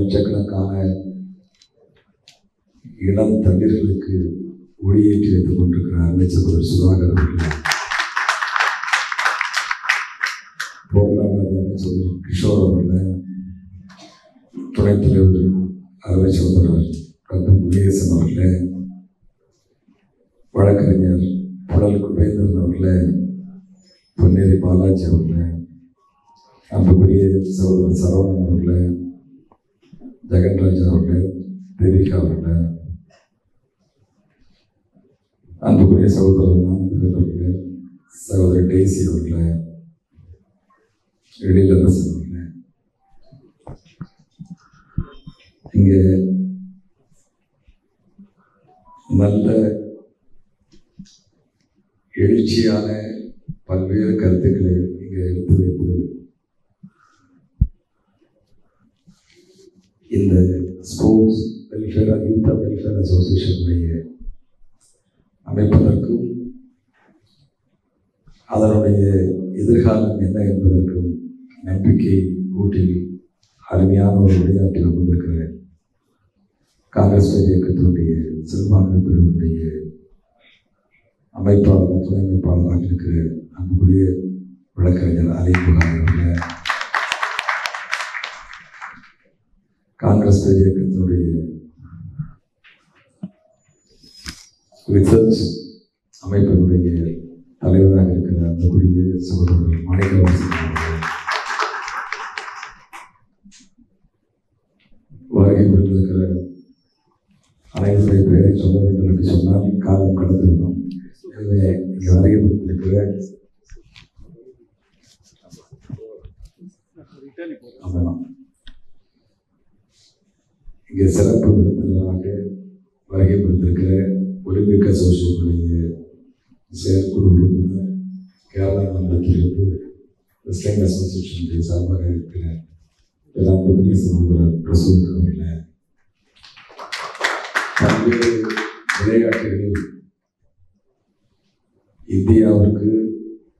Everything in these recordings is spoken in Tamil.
லட்சக்கணக்கான இளம் தண்ணீர்களுக்கு ஒளியேற்றி வைத்துக் கொண்டிருக்கிறார் அமைச்சர் சுதாகர் அவர்கள், பொருளாதார அமைச்சர் கிஷோர் அவர்கள், துணைத் தலைவர் அவை சகோதரர் டாக்டர் முருகேசன் அவர்களே, வழக்கறிஞர் புடல் குபேந்திரன் அவர்களே, பொன்னேரி பாலாஜி அவர்களே, அன்புக்குரிய சகோதரர் சரவணன் அவர்களே, ஜெகன்ராஜ் அவர்களே, தேவிகா அவர்களே, அன்புக்குரிய சகோதரர் ஆனந்தவேல் அவர்களே, சகோதரர் டேசி அவர்களே, எழிலரசன் அவர்களே, இங்கே நல்ல எழுச்சியான பல்வேறு கருத்துக்களை இங்கே எடுத்து வைத்து இந்த ஸ்போர்ட்ஸ் வெல்ஃபேர் யூத் வெல்ஃபேர் அசோசியேஷனுடைய அமைப்பதற்கும் அதனுடைய எதிர்காலம் என்ன என்பதற்கும் நம்பிக்கை கூட்டில் அருமையான ஒரு விளையாட்டில் வந்திருக்கிற காங்கிரஸ் இயக்கத்தினுடைய சிறுபான்மை பிரிவினுடைய அமைப்பாளர் துணை அமைப்பாளராக இருக்கிற அன்புக்குரிய வழக்கறிஞர் அலிபுகாரி அவர்கள், காங்கிரஸ் இயக்கத்தினுடைய ரிசர்ச் அமைப்பினுடைய தலைவராக இருக்கிற அன்புக்குரிய சகோதரர் மாணிக்கவாசன் அவர்கள், வருகை புரிந்திருக்கிற அனைவருடைய பெயரை சொல்ல வேண்டும் என்று சொன்னால் காலம் கடந்துவிடும். எனவே இங்கே வருகை புரிந்திருக்கிற இங்கே சிறப்பு விருந்தினராக வருகை புரிந்திருக்கிற ஒலிம்பிக் அசோசியேஷனுடைய செயற்குழு உறுப்பினர், கேரளா மாநிலத்திலிருந்து ரெஸ்லிங் அசோசியேஷனுடைய சார்பாக இருக்கிற அன்புக்குரிய சகோதரர் பிரசூத் அவர்களே, பல்வேறு விளையாட்டுகளில் இந்தியாவிற்கு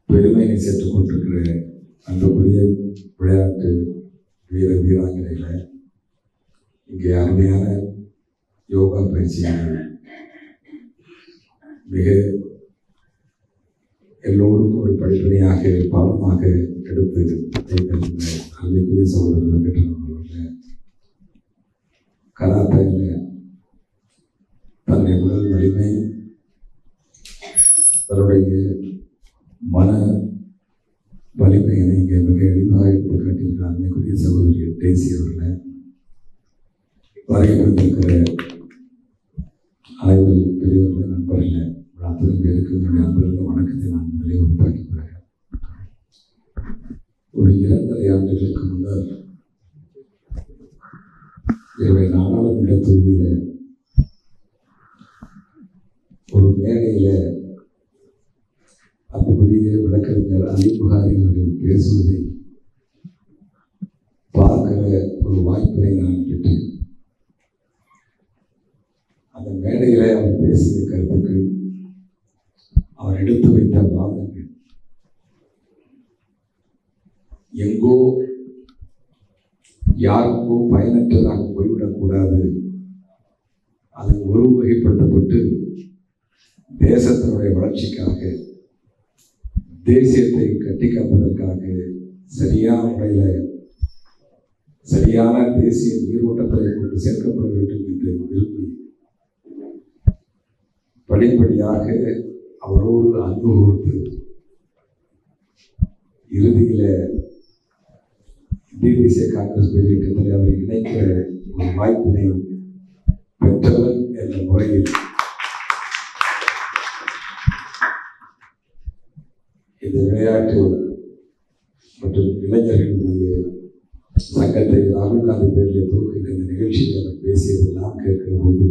பெருமையை சேர்த்துக் கொண்டிருக்கிற அன்புக்குரிய விளையாட்டு வீர வீராங்கனைகளை இங்கே அருமையான யோகா பயிற்சிகளை மிக எல்லோருக்கும் ஒரு படிப்படியாக பாடமாக எடுத்து அன்றைக்குரிய சகோதரர் வெங்கட்ராமன் கராத்தையில் தன்னுடைய உடல் வலிமை, தன்னுடைய மன வலிமையை இங்கே மிக எளிதாக எடுத்து காட்டியிருக்கிற அன்றைக்குரிய சகோதரி டேசி அவர்களை, வருகை வந்திருக்கிற அனைவரு பெரியவர்கள் நண்பர்களே, அத்தனை பேருக்கு என்னுடைய அன்புள்ள வணக்கத்தை நான் நினைவுபடுத்திக் கொள்கிறேன். ஒரு 2.5 ஆண்டுகளுக்கு முன்னர் என்னுடைய நாடாளுமன்ற தொகுதியில் ஒரு மேடையில் அன்புக்குரிய வழக்கறிஞர் அலிபுகாரி அவர்கள் பேசுவதை பார்க்கிற ஒரு வாய்ப்பினை நான் பெற்றேன். அந்த மேடையில் அவர் பேசிய கருத்துக்கள், அவர் எடுத்து வைத்த வாதங்கள் எங்கோ யாருக்கோ பயனற்றதாக போய்விடக்கூடாது, அது ஒருவகைப்படுத்தப்பட்டு தேசத்தினுடைய வளர்ச்சிக்காக, தேசியத்தை கட்டி காப்பதற்காக சரியான முறையில் சரியான தேசிய நீரோட்டத்தை கொண்டு சேர்க்கப்பட வேண்டும் என்று விரும்பி படிப்படியாக அவரோடு அன்பு கொடுத்து இறுதியில் இந்திய தேசிய காங்கிரஸ் இயக்கத்தில் அவரை இணைக்க ஒரு வாய்ப்பினை பெற்றவர் என்ற முறையில் இந்த விளையாட்டு மற்றும் இளைஞர்களுடைய சங்கத்தை ராகுல் காந்தி பேரில் துவக்கின்ற இந்த நிகழ்ச்சியில் அவர் பேசியதெல்லாம் கேட்கிற போது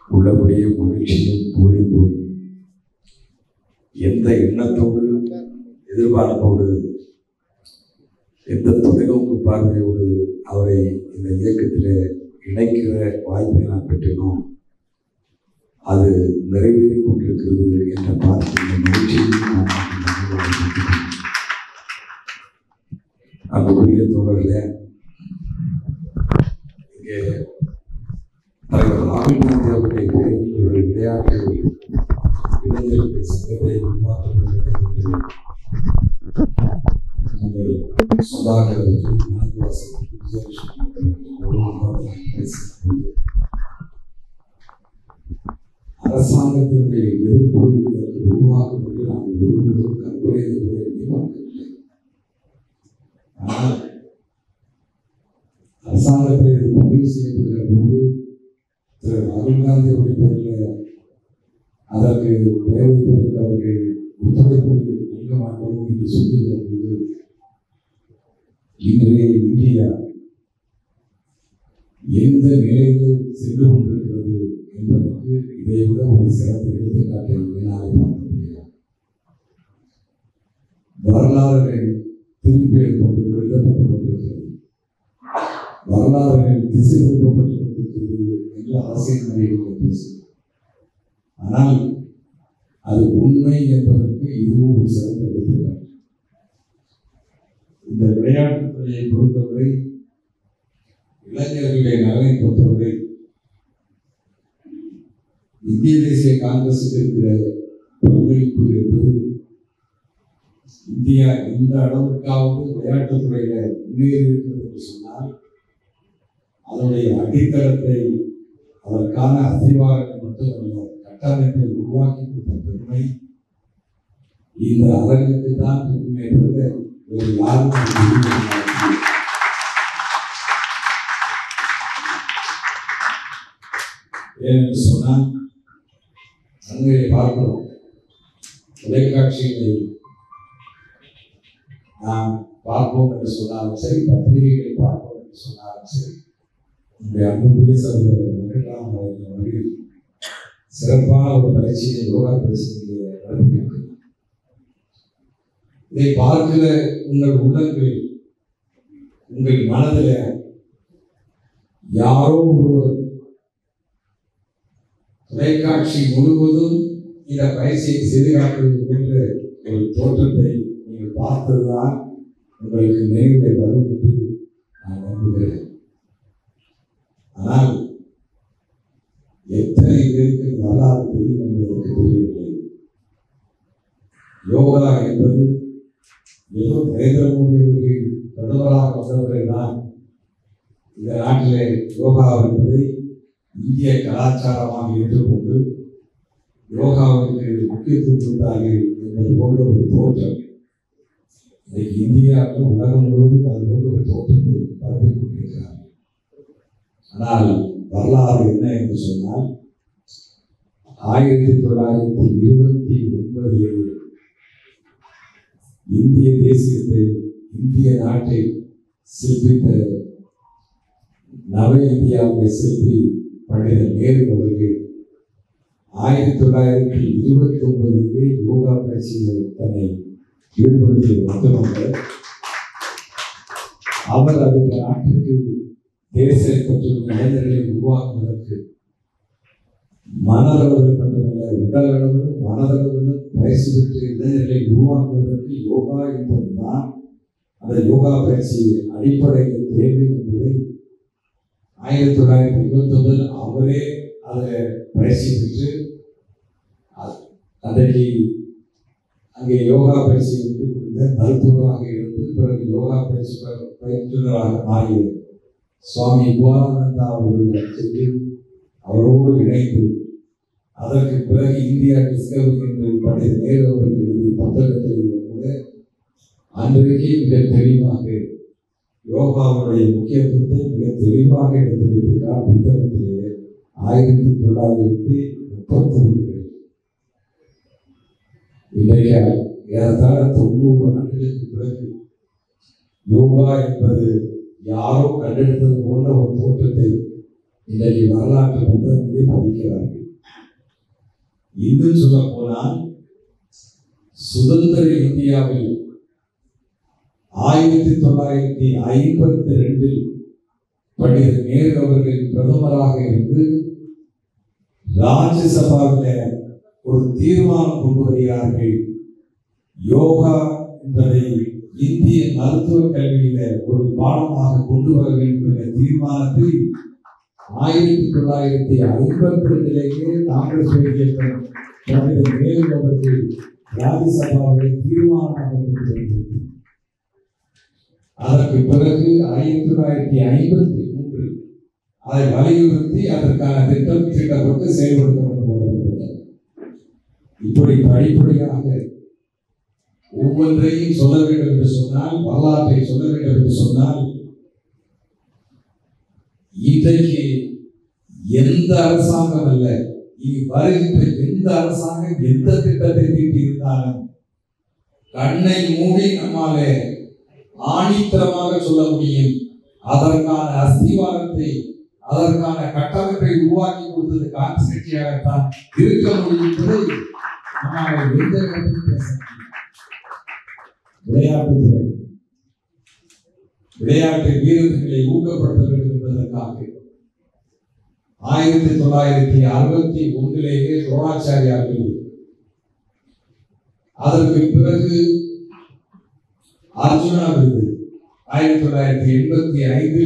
உள்ளபடியே மகிழ்ச்சியும் பூரிப்பும், எந்த எண்ணத்தோடு எதிர்பார்ப்போடு எந்த தொலைநோக்கு பார்வையோடு அவரை இந்த இயக்கத்தில் இணைக்கிற வாய்ப்பை நான் பெற்றினோம், அது நிறைவேறிக் கொண்டிருக்கிறது என்ற பார்த்து இந்த மகிழ்ச்சியும் அன்புக்குரிய தோழர்களே, சங்கத்தை உருவாக்க வேண்டும் என்று நாங்கள் சொல்லாகிறவர்கள் மனதுவாசலுக்கு பேசுகிறது. அரசாங்கத்தினுடைய எதிர்ப்பு உருவாக்கும் என்று நாங்கள் ஒருவரும் கற்பனையை எதிர்பார்க்கவில்லை. ஆனால் அரசாங்கத்தில் இது பதிவு செய்யப்படுகிற போது திரு ராகுல் காந்தியுடைய பேரில் அதற்கு தேவைப்பதற்கு அவர்கள் ஒத்துழைப்பு நல்க மாட்டோம் என்று சொல்லுகிற போது இன்றைய இந்தியா எந்த நிலையில் சென்று கொண்டிருக்கிறது என்பதற்கு இதைவிட ஒரு சிறந்த எடுத்துக்காட்டை என்னால் பார்க்க முடியாது. வரலாறுகள் திருப்பி எழுதப்பட்டுக் கொண்டிருக்கிறது, வரலாறுகள் திசை திருப்பப்பட்டுக் கொண்டிருக்கிறது என்று அரசியல் நிலையில் பேசுகிறது. ஆனால் அது உண்மை என்பதற்கு இதுவும் ஒரு சிறந்த எடுத்துக்காட்டு. இந்த விளையாட்டுத் துறையை பொறுத்தவரை, இளைஞர்களுடைய நலனை பொறுத்தவரை இந்திய தேசிய காங்கிரசுக்கு இருக்கிற பங்களிப்பு என்பது இந்தியா எந்த அளவுக்காவது விளையாட்டுத் துறையில முன்னேறி இருக்கிறது என்று சொன்னால் அதனுடைய அடித்தளத்தை, அதற்கான அஸ்திவாரத்தை மட்டுமல்ல, கட்டமைப்பை உருவாக்கி கொடுத்த பெருமை இந்த அரங்குக்கு தான் இருக்குமே தவிர வேறு யாரும். ஏனென்று சொன்னால் அங்கே பார்க்கிறோம், தொலைக்காட்சிகளை நாம் பார்ப்போம் என்று சொன்னாலும் சரி, பத்திரிகைகளை பார்ப்போம் என்று சொன்னாலும் சரி, நம்முடைய அன்புக்குரிய சகோதரர் வெங்கட்ராமன் அவர்கள் சிறப்பான ஒரு பயிற்சியை, யோகா பயிற்சியை நடத்தியிருக்கிறார். இதை பார்க்கிற உங்கள் உள்ளங்களில், உங்கள் மனதில் யாரோ ஒருவர் தொலைக்காட்சி முழுவதும் இந்த பயிற்சியை செய்து காட்டுவது போன்ற ஒரு தோற்றத்தை நீங்கள் பார்த்ததுதான் உங்களுக்கு நினைவுகளை வரும் என்று நான் நம்புகிறேன். ஆனால் எத்தனை பேருக்கு வரலாறு தெரியும் என்பதற்கு தெரியவில்லை. யோகா என்பது ஏதோ நரேந்திர மோடி அவர்கள் பிரதமராக வந்தவர்கள்தான் இந்த நாட்டிலே யோகா என்பதை இந்திய கலாச்சாரமாக ஏற்றுக்கொண்டு யோகாவிற்கு முக்கியத்துவம் கொடுத்தார்கள் என்பது போன்ற ஒரு தோற்றம் இன்றைக்கு இந்தியாவில் உலகம் முழுவதும் அது போன்ற ஒரு தோற்றத்தை பரப்பிக் கொண்டிருக்கிறார்கள். ஆனால் வரலாறு என்ன என்று சொன்னால், 1929 இந்திய தேசியத்தை, இந்திய நாட்டை சிற்பித்த நவ இந்தியாவுடைய சிற்பி பண்டித நேரு அவர்கள் 1929 யோகா பயிற்சியில் தன்னை ஈடுபடுத்தியது மட்டுமல்ல, அவர் அந்த நாட்டிற்கு தேசிய மற்றும் இளைஞர்களை உருவாக்குவதற்கு மனதளவில் மட்டுமல்ல, உடலளவிலும் மனதளவிலும் பயிற்சி பெற்று இளைஞர்களை உருவாக்குவதற்கு யோகா என்பதுதான் அந்த யோகா பயிற்சி அடிப்படையில் தேவை என்பதை 1929 அவரே அதை பயிற்சி பெற்று அன்றைக்கு அங்கே யோகா பயிற்சி விட்டு கொடுத்த மருத்துவராக இருந்து பிறகு யோகா பயிற்சி பயிற்றுநராக மாறிய சுவாமி விவேகானந்தா அவர்கள் சென்று அவரோடு இணைந்து அதற்கு பிறகு இந்தியா டிஸ்கவரி என்று பண்டித நேரு அவர்கள் எழுதிய புத்தகத்தில் கூட அன்றைக்கு மிக தெளிவாக யோகாவுடைய முக்கியத்துவத்தை மிக தெளிவாக எடுத்து வைத்திருக்கிறார் புத்தகத்திலே 1930 இன்றைய ஏறத்தாழ 90 ஆண்டுகளுக்கு பிறகு யோகா என்பது யாரோ கண்டெடுத்தது போன்ற ஒரு தோற்றத்தை இன்றைக்கு வரலாற்று புத்தகங்களை பதிக்கிறார்கள். இன்னும் சொல்ல போனால், சுதந்திர இந்தியாவில் 1952 பண்டித நேரு அவர்கள் பிரதமராக இருந்து ராஜ்யசபாவில் ஒரு தீர்மானம் கொண்டு வருகிறார்கள். யோகா என்பதை இந்திய மருத்துவ கல்வியில ஒரு பாடமாக கொண்டு வர வேண்டும் என்ற தீர்மானத்தை 1952 காங்கிரஸ் இயக்கம் பண்டிதர் நேரு அவர்கள் ராஜ்யசபாவில் தீர்மானமாக கொண்டு வந்தது. அதற்கு பிறகு 1953 அதை வலியுறுத்தி அதற்கான திட்டம் தீட்டப்பட்டு செயல்படுத்தப்பட்டது. இப்படி படிப்படியாக ஒவ்வொன்றையும் சொல்ல வேண்டும் என்று சொன்னால், வரலாற்றை சொல்ல வேண்டும் என்று சொன்னால், இன்றைக்கு எந்த அரசாங்கம் அல்ல, இனி வருகின்ற எந்த அரசாங்கம் எந்த திட்டத்தை தீட்டியிருந்தாலும் கண்ணை மூடி நம்மாலே ஆணித்தரமாக சொல்ல முடியும். அதற்கான அஸ்திவாரத்தை, அதற்கான கட்டமைப்பை உருவாக்கி கொடுத்தது காங்கிரஸ் கட்சியாகத்தான் இருக்க முடியும் என்பதை நம்மால் எந்த இடத்திலும் பேச முடியும். விளையாட்டுத்துறை, விளையாட்டு வீரர்களை ஊக்கப்படுத்த வேண்டும் என்பதற்காக 1961 துரோணாச்சாரியார்கள், அதற்கு பிறகு அர்ஜுனா விருது 1985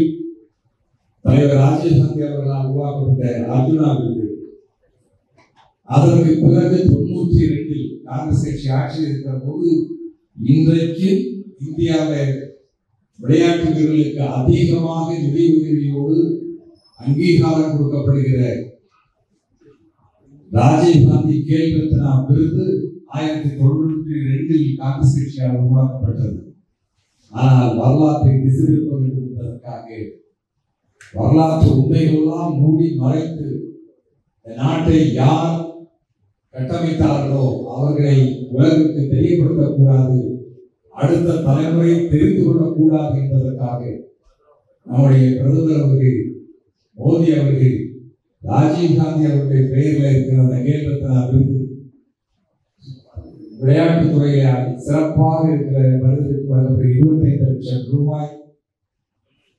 தலைவர் ராஜீவ் காந்தி அவர்களால் உருவாக்கப்பட்ட அர்ஜுனா விருது, அதற்கு பிறகு 92 காங்கிரஸ் கட்சி ஆட்சியில் இருக்கிற போது இன்றைக்கு இந்தியாவில் விளையாட்டு வீரர்களுக்கு அதிகமாக நிதி உதவியோடு அங்கீகாரம் கொடுக்கப்படுகிற ராஜீவ் காந்தி கேல் ரத்னா விருது 1992 காங்கிரஸ் கட்சியால் உருவாக்கப்பட்டது. ஆனால் வரலாற்றை திசைதிருப்ப வேண்டும் என்பதற்காக வரலாற்று உண்மைகளெல்லாம் மூடி மறைத்து நாட்டை யார் கட்டமைத்தார்களோ அவர்களை உலகிற்கு தெரியப்படுத்தக்கூடாது, அடுத்த தலைமுறை தெரிந்து கொள்ளக்கூடாது என்பதற்காக நம்முடைய பிரதமர் அவர்கள், மோடி அவர்கள், ராஜீவ் காந்தி அவருடைய பெயரில் இருக்கிற அந்த கேல் ரத்னா விருது விளையாட்டுத் துறையில் சிறப்பாக இருக்கிற மனிதருக்கு வழங்கப்பட்ட 25 லட்சம் ரூபாய்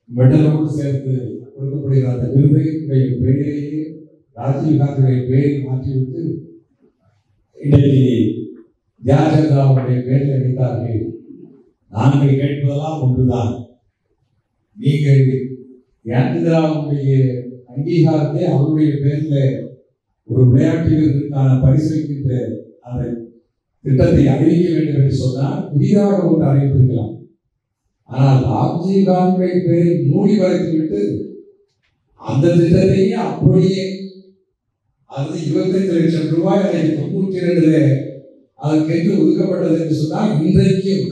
மெடலோடு சேர்த்து கொடுக்கப்படுகிற அந்த விருதுடைய பெயரையே ராஜீவ் காந்தியுடைய பெயரை மாற்றிவிட்டு இன்றைக்கு தியாகராவுடைய பெயரில் அளித்தார்கள். நாங்கள் கேட்பதெல்லாம் ஒன்றுதான், நீங்கள் தியாகராவுடைய அங்கீகாரத்தை அவருடைய பெயரில் ஒரு விளையாட்டு வீரர்களுக்கான பரிசளிக்கின்ற அந்த திட்டத்தை அறிவிக்க வேண்டும் என்று சொன்னால் புதிதாக ஒன்று அறிவித்திருக்கலாம். ஆனால் ராஜீவ் காந்தியுடைய பெயரை மூடி மறைத்துவிட்டு அந்த திட்டத்தையே அப்படியே அது 25 லட்சம் ரூபாய் 92 அதற்கென்று ஒதுக்கப்பட்டது என்று சொன்னால் இன்றைக்கும்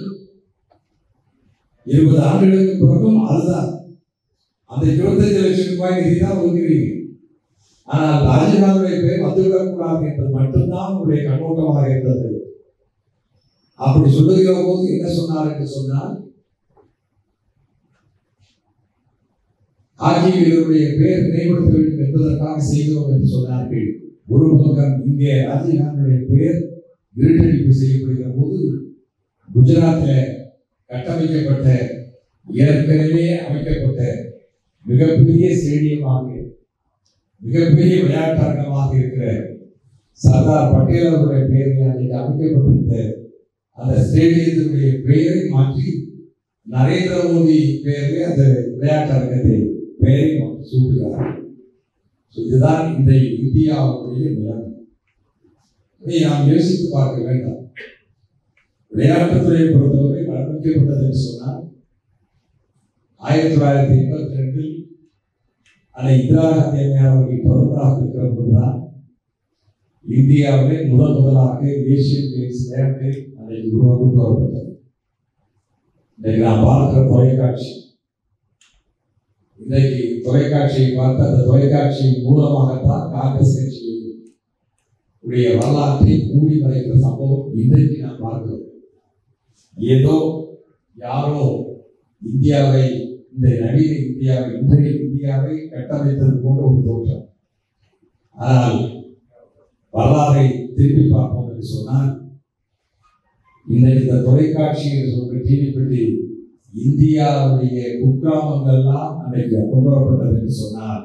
20 ஆண்டுகளுக்கு பிறகும் அதுதான் அந்த 25 லட்சம் ரூபாய் நிதி தான் ஒதுக்குறீங்க. ஆனால் ராஜீவ்காந்தியுடைய பெயர் வந்துவிடக்கூடாது என்பது மட்டும்தான் உங்களுடைய கண்ணோட்டமாக இருந்தது. அப்படி சொல்லுகிற போது என்ன சொன்னார் என்று சொன்னால், ஹாக்கி வீரருடைய பெயர் நினைவுபடுத்த வேண்டும் என்பதற்காக செய்கிறோம் என்று சொன்னார்கள். ஒரு பக்கம் இங்கே ராஜீவ்காந்தியுடைய பெயர் இருட்டடிப்பு செய்யப்படுகிற போது குஜராத்தில் கட்டமைக்கப்பட்ட ஏற்கனவே அமைக்கப்பட்ட மிகப்பெரிய ஸ்டேடியமாக, மிகப்பெரிய விளையாட்டரங்கமாக இருக்கிற சர்தார் பட்டேல் அவருடைய பெயரில் அன்றைக்கு அமைக்கப்பட்டிருந்த அந்த ஸ்டேடியத்தினுடைய பெயரை மாற்றி நரேந்திர மோடி பெயரிலே அந்த விளையாட்டரங்கத்தை பெயரை சூட்டுகிறார். இதுதான் இந்த இந்தியாவுடைய நிலைமை. இதை நாம் யோசித்து பார்க்க வேண்டாம். விளையாட்டுத்துறையை பொறுத்தவரை ஆரம்பிக்கப்பட்டது என்று சொன்னால் 1982 அதை இந்திரா காந்தி அவர்கள் பிரதமராக இருக்கிற போதுதான் இந்தியாவிலே முதலாக ஏசியன் கேம்ஸ் விளையாட்டை அன்றைக்கு கொண்டு வரப்பட்டது. இன்றைக்கு நாம் பார்க்கிற தொலைக்காட்சி, இன்றைக்கு தொலைக்காட்சியை பார்த்து அந்த தொலைக்காட்சியின் மூலமாகத்தான் காங்கிரஸ் கட்சியுடைய வரலாற்றை மூடி மறைக்கிற சம்பவம் இன்றைக்கு நாம் பார்க்கிறோம். ஏதோ யாரோ இந்தியாவை, இந்த நவீன இந்தியாவை, இன்றைய இந்தியாவை கட்டமைத்தது போன்ற ஒரு தோற்றம். ஆனால் வரலாறை திருப்பி பார்ப்போம் என்று சொன்னால், இன்றைக்கு இந்த தொலைக்காட்சி என்று சொல்ற டிவி பெட்டி இந்தியாவுடைய குக்கிராமங்கள்லாம் அன்றைக்கு கொண்டு வரப்பட்டது என்று சொன்னால்,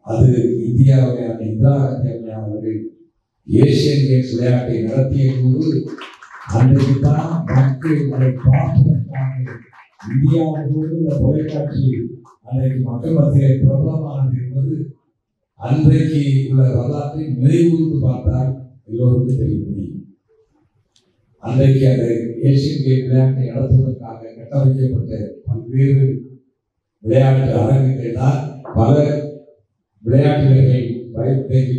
அது இந்தியாவுடைய அந்த இந்திரா காந்தி அவர்கள் ஏசியன் கேம்ஸ் விளையாட்டை நடத்திய போது அன்றைக்கு தான் மக்கள் அதை பார்ப்பதற்காக இந்தியாவோடு இந்த தொலைக்காட்சி அன்றைக்கு மக்கள் மத்தியிலே பிரபலமானது என்பது அன்றைக்கு உள்ள வரலாற்றை நினைவுக்கு பார்த்தால் எல்லோருக்கும் தெரிய முடியும். அன்றைக்கு அந்த ஏசியன் கேம் விளையாட்டை நடத்துவதற்காக கட்டமைக்கப்பட்ட பல்வேறு விளையாட்டு அரங்குகள் தான் பல விளையாட்டு வீரர்கள்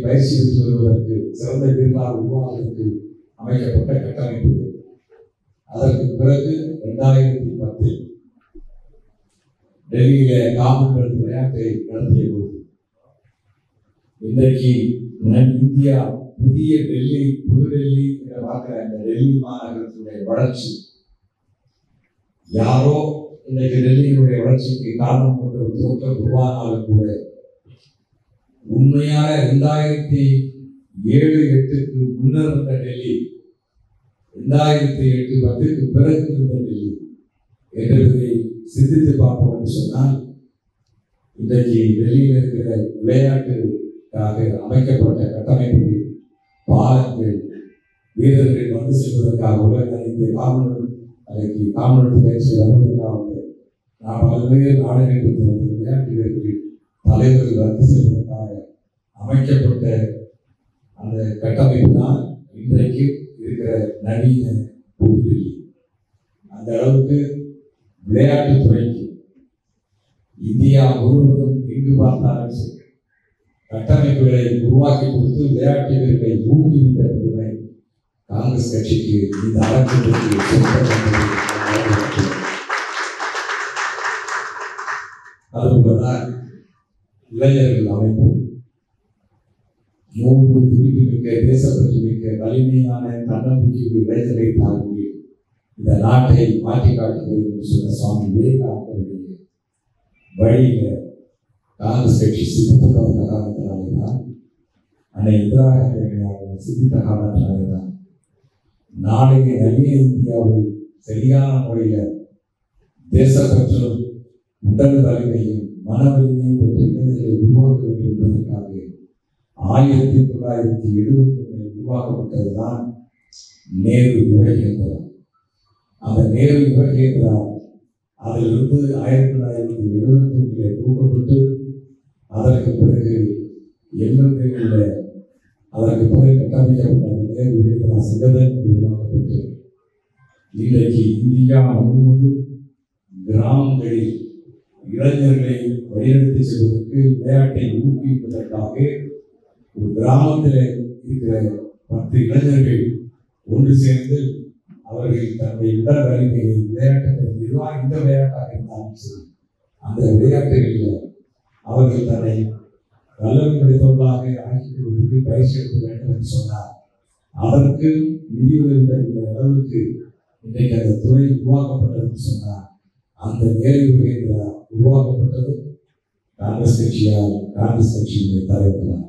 பயிற்சி பெற்று வருவதற்கு சிறந்த வீரர்களாக உருவாவதற்கு அமைக்கப்பட்ட கட்டமைப்பு. அதற்கு பிறகு 2010 டெல்லியில காமன்வெல்த் விளையாட்டை நடத்திய போது இன்றைக்கு இந்தியா புதிய டெல்லி, புதுடெல்லி என்ற பார்க்கிற அந்த டெல்லி மாநகரத்தினுடைய வளர்ச்சி யாரோ இன்றைக்கு டெல்லியினுடைய வளர்ச்சிக்கு காரணம் கொண்ட ஒரு தோற்றம் உருவானாலும் கூட உண்மையான 2007-8க்கு முன்னர் இருந்த டெல்லி, 2008-10க்கு பிறகு இருந்த டெல்லி என்பதை சிந்தித்து பார்ப்போம் என்று சொன்னால் இன்றைக்கு டெல்லியில் இருக்கிற விளையாட்டுக்காக அமைக்கப்பட்ட கட்டமைப்புகள், பாலங்கள், வீரர்கள் வந்து செல்வதற்காக உலக இந்த காமன்வெல்த் பயிற்சி வருவதற்காக நாம் பல்வேறு நாடுகளுக்கு வந்து விளையாட்டு வீரர்கள் தலைவர்கள் வந்து செல்வதற்காக அமைக்கப்பட்ட அந்த கட்டமைப்பு தான் இன்றைக்கு இருக்கிற நவீன புதுடெல்லி. அந்த அளவுக்கு விளையாட்டுத்துறைக்கு இந்தியா முழுவதும் எங்கு பார்த்தாலும் சரி கட்டமைப்புகளை உருவாக்கி கொடுத்து விளையாட்டு வீரர்களை ஊக்குவித்த பெருமை காங்கிரஸ் கட்சிக்கு இந்த அரங்கத்திற்கு. அதுபோலதான் இளைஞர்கள் அமைப்பு 100 துடிப்பு மிக்க, தேசப்பற்று மிக்க, வலிமையான தன்னம்பிக்கை இளைஞரை தாக்கி இந்த நாட்டை மாற்றி காட்டுகிறது என்று சொன்ன சுவாமி விவேகானந்தருடைய வழியில காங்கிரஸ் கட்சி சிந்தித்த வந்த காரணத்தினாலேதான், அன்னை இந்திரா காந்தி சிந்தித்த காரணத்தினாலேதான் நாளைய நவீன இந்தியாவை சரியான முறையில தேசப்பற்றும் உடல் வலிமையும் மன வலிமையும் பெற்ற இளைஞர்களை உருவாக்க வேண்டும் என்பதற்காக 1971 உருவாக்கப்பட்டதுதான் நேரு யுவ கேந்திரா. அந்த நேரு யுவ கேந்திரா அதிலிருந்து 1971 தூக்கப்பட்டு அதற்கு பிறகு 87 அதற்கு பிறகு கட்டமைக்கப்பட்ட நேரு யுவ கேந்திரா செங்கதன் உருவாக்கப்பட்டு இன்றைக்கு இந்தியா முழுவதும் கிராமங்களில் இளைஞர்களை வழிநடத்தி செல்வதற்கு விளையாட்டை ஊக்குவிப்பதற்காக ஒரு கிராமத்தில் இருக்கிற 10 இளைஞர்கள் ஒன்று சேர்ந்து அவர்கள் தன்னுடைய உடல் வலிமையை விளையாட்டுகளை இந்த விளையாட்டாக இருந்தாலும் சரி அந்த விளையாட்டுகளில் அவர்கள் தன்னை வல்லமை படைத்தவர்களாக ஆக்கிக் கொள்வதற்கு பயிற்சி எடுக்க வேண்டும் என்று சொன்னார். அதற்கு நிதி உதவி தருகிற அளவுக்கு இன்றைக்கு அந்த துறை உருவாக்கப்பட்டதுன்னு சொன்னார். அந்த நேரு உருவாக்கப்பட்டது காங்கிரஸ் கட்சியால், காங்கிரஸ் கட்சியினுடைய தலைவர்களால்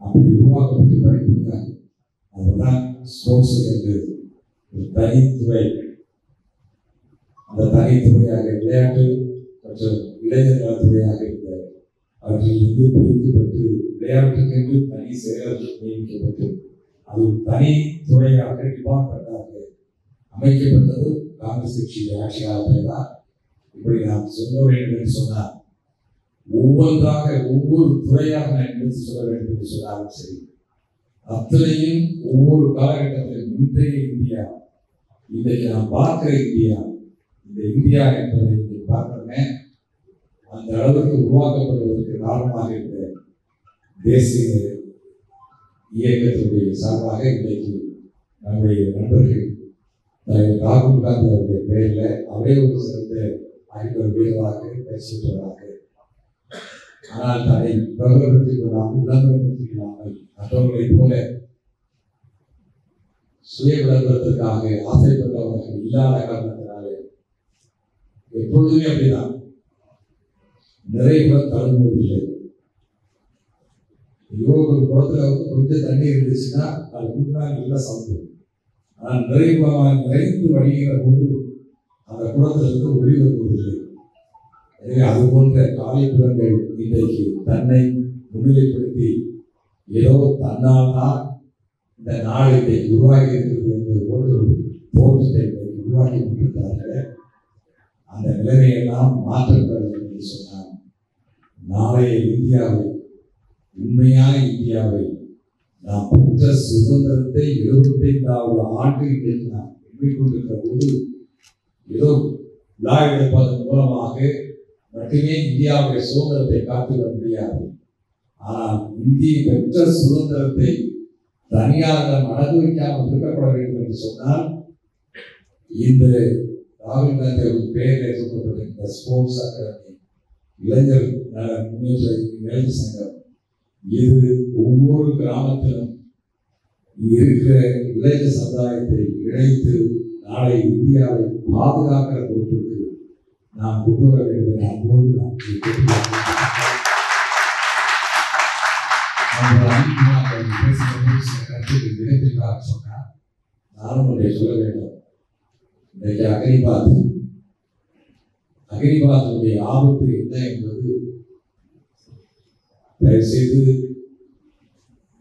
அப்படி உருவாக்கப்பட்டு படிப்புகிறார். அதுதான் ஸ்போர்ட்ஸ் என்று ஒரு தனித்துறை. அந்த தனித்துறையாக விளையாட்டு மற்றும் இளைஞர்கள் துறையாக இருந்த அவற்றிலிருந்து பிரிக்கப்பட்டு விளையாட்டுக்கென்று தனி செயலர் நியமிக்கப்பட்டு அது தனி துறையாக டிபார்ட்மெண்டாக அமைக்கப்பட்டது காங்கிரஸ் கட்சியின் ஆட்சி காலத்தில் தான். இப்படி நாம் சொல்ல வேண்டும் என்று சொன்னார், ஒவ்வொன்றாக ஒவ்வொரு துறையாக நான் எடுத்து சொல்ல வேண்டும் என்று சொன்னாலும் சரி, அத்தனையும் ஒவ்வொரு காலகட்டத்திலும் இன்றைய இந்தியா, இன்றைக்கு நாம் பார்க்கிற இந்தியா, இந்த இந்தியா என்பதை பார்க்கிறோமே அந்த அளவுக்கு உருவாக்கப்படுவதற்கு காரணமாக இருந்த தேசிய இயக்கத்தினுடைய சார்பாக இன்றைக்கு நம்முடைய நண்பர்கள் தலைவர் ராகுல் காந்தி அவருடைய பெயரில் அவரே ஒரு சிறந்த அறிவர் வீரராக பேசுகிறவராக, ஆனால் தன்னை பிரபலப்படுத்திக் கொள்ளாமல் விளம்பரப்படுத்திக் கொள்ளாமல் மற்றவர்களைப் போல சுய விளம்பரத்திற்காக ஆசைப்பட்டவர்கள் இல்லாத காரணத்தினாலே எப்பொழுதுமே அப்படிதான் நிறைய தழும்புவதில்லை. யோக குளத்துல கொஞ்சம் தண்ணி இருந்துச்சுன்னா அது முன்னாள் நல்லா சாப்பிடுவோம். ஆனால் நிறைந்து வடிகிற போது அந்த குளத்திலிருந்து ஒளி வருவதில்லை. எனவே அது போன்ற காலைப்புறங்கள் இன்றைக்கு தன்னை முன்னிலைப்படுத்தி ஏதோ தன்னால் தான் இந்த நாடு இன்றைக்கு உருவாக்கி இருக்கிறது என்பது போன்ற ஒரு தோற்றத்தை இன்றைக்கு உருவாக்கி கொண்டிருக்கிறார்கள். அந்த நிலைமையெல்லாம் மாற்றப்பட வேண்டும் என்று சொன்னார். நாளைய இந்தியாவை, உண்மையான இந்தியாவை, நாம் பெற்ற சுதந்திரத்தை 75வது ஆண்டு இன்றைக்கு நாம் எண்ணிக்கொண்டிருக்கிற போது ஏதோ விழா எடுப்பதன் மூலமாக மட்டுமே இந்தியாவுடைய சுதந்திரத்தை காத்துவிட முடியாது. ஆனால் இந்திய பெற்ற சுதந்திரத்தை தனியாரிடம் அடகு வைக்காமல் இருக்கப்பட வேண்டும் என்று சொன்னால் இந்த ராகுல் காந்தி அவர்கள் பெயரில் சொல்லப்பட்ட இந்த ஸ்போர்ட்ஸ் அகாடமி, இளைஞர் நல முன்னேற்ற இளைஞர் சங்கம், இது ஒவ்வொரு கிராமத்திலும் இருக்கிற இளைஞர் சமுதாயத்தை இணைத்து நாளை இந்தியாவை பாதுகாக்கிற பொறுப்புக்கு நாம் கொண்டு வர வேண்டும். அன்போடு நாம் இடத்திற்காக சொன்னார். நானும் ஒன்றை சொல்ல வேண்டும். இன்றைக்கு அக்னிபாத்தினுடைய ஆபத்து என்ன என்பது தயவுசெய்து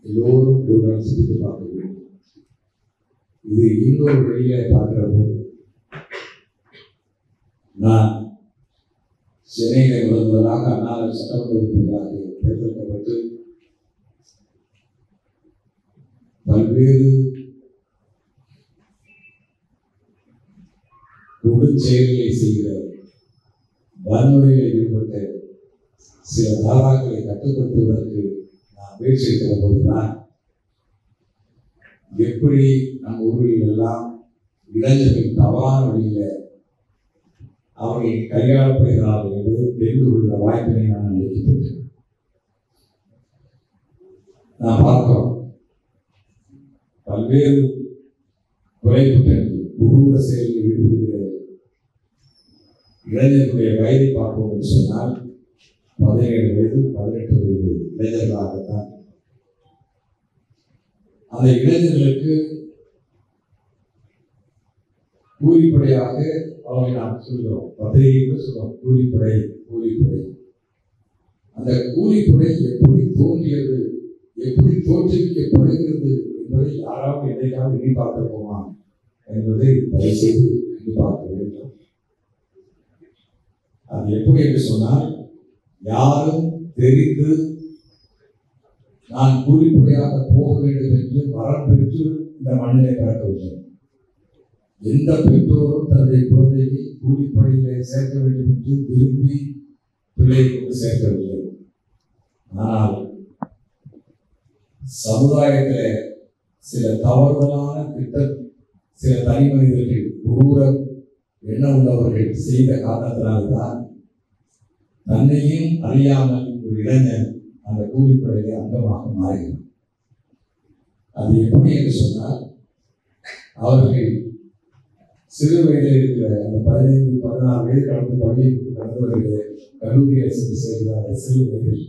எல்லோரும் ஒரு நாள் சிந்தித்து பார்க்க வேண்டும். இது இன்னொரு வழியை பார்க்கிற போது நான் சென்னையில் முதல்வராக அண்ணா சட்டமன்ற உறுப்பினராக தேர்ந்தெடுக்கப்பட்டு பல்வேறு செயல்களை செய்கிற வன்முறையில் ஈடுபட்ட சில தாராக்களை கட்டுப்படுத்துவதற்கு நான் முயற்சி இருக்கிற போதுதான் எப்படி நம் ஊரில் எல்லாம் இளைஞர்கள் தவறான வழியில அவர்கள் கையாளப்படுகிறார்கள் என்பதை தெரிந்து கொள்கிற வாய்ப்பினை நான் அளிக்கப்பட்டேன். நான் பார்க்கிறோம் பல்வேறு கொலை குற்றங்கள், கொடூர செயலில் ஈடுபடுகிற இளைஞர்களுடைய வயதை பார்ப்போம் என்று சொன்னால் 17 வயது 18 வயது இளைஞர்களாகத்தான். அந்த இளைஞர்களுக்கு கூலிப்படையாக அவரை நாம் சொல்கிறோம், பத்திரிகைகள் சொல்றோம், கூலிப்படை. அந்த கூலிப்படை எப்படி தோன்றியது, எப்படி தோற்றுவிக்கப்படுகிறது என்பதை யாராவது எதையாவது எண்ணி பார்த்திருப்போமா என்பதை தயவுசெய்து எண்ணி பார்க்க வேண்டும். அது எப்படி என்று சொன்னால், யாரும் தெரிந்து நான் கூலிப்படையாக போக வேண்டும் என்று வரம் பெற்று இந்த மண்ணிலே பிறக்கவில்லை. எந்த பெற்றோரும் தன்னுடைய குழந்தையை கூலிப்படையிலே சேர்க்க வேண்டும் என்று விரும்பி பிள்ளையை கொண்டு சேர்க்கவில்லை. ஆனால் சமுதாயத்தில் சில தவறுதலான சில தனி மனிதர்கள், கொடூர எண்ணம் உள்ளவர்கள் செய்த காரணத்தினால்தான் தன்னையும் அறியாமல் ஒரு இளைஞன் அந்த கூலிப்படையிலே அங்கமாக மாறுகிறார். அது எப்படி என்று சொன்னால், அவர்கள் சிறு வயதில் இருக்கிற அந்த 15-16 வயது கடந்து பள்ளியை கடந்தவர்களே கல்லூரியை சென்று சேர்ந்த சிறு வயதில்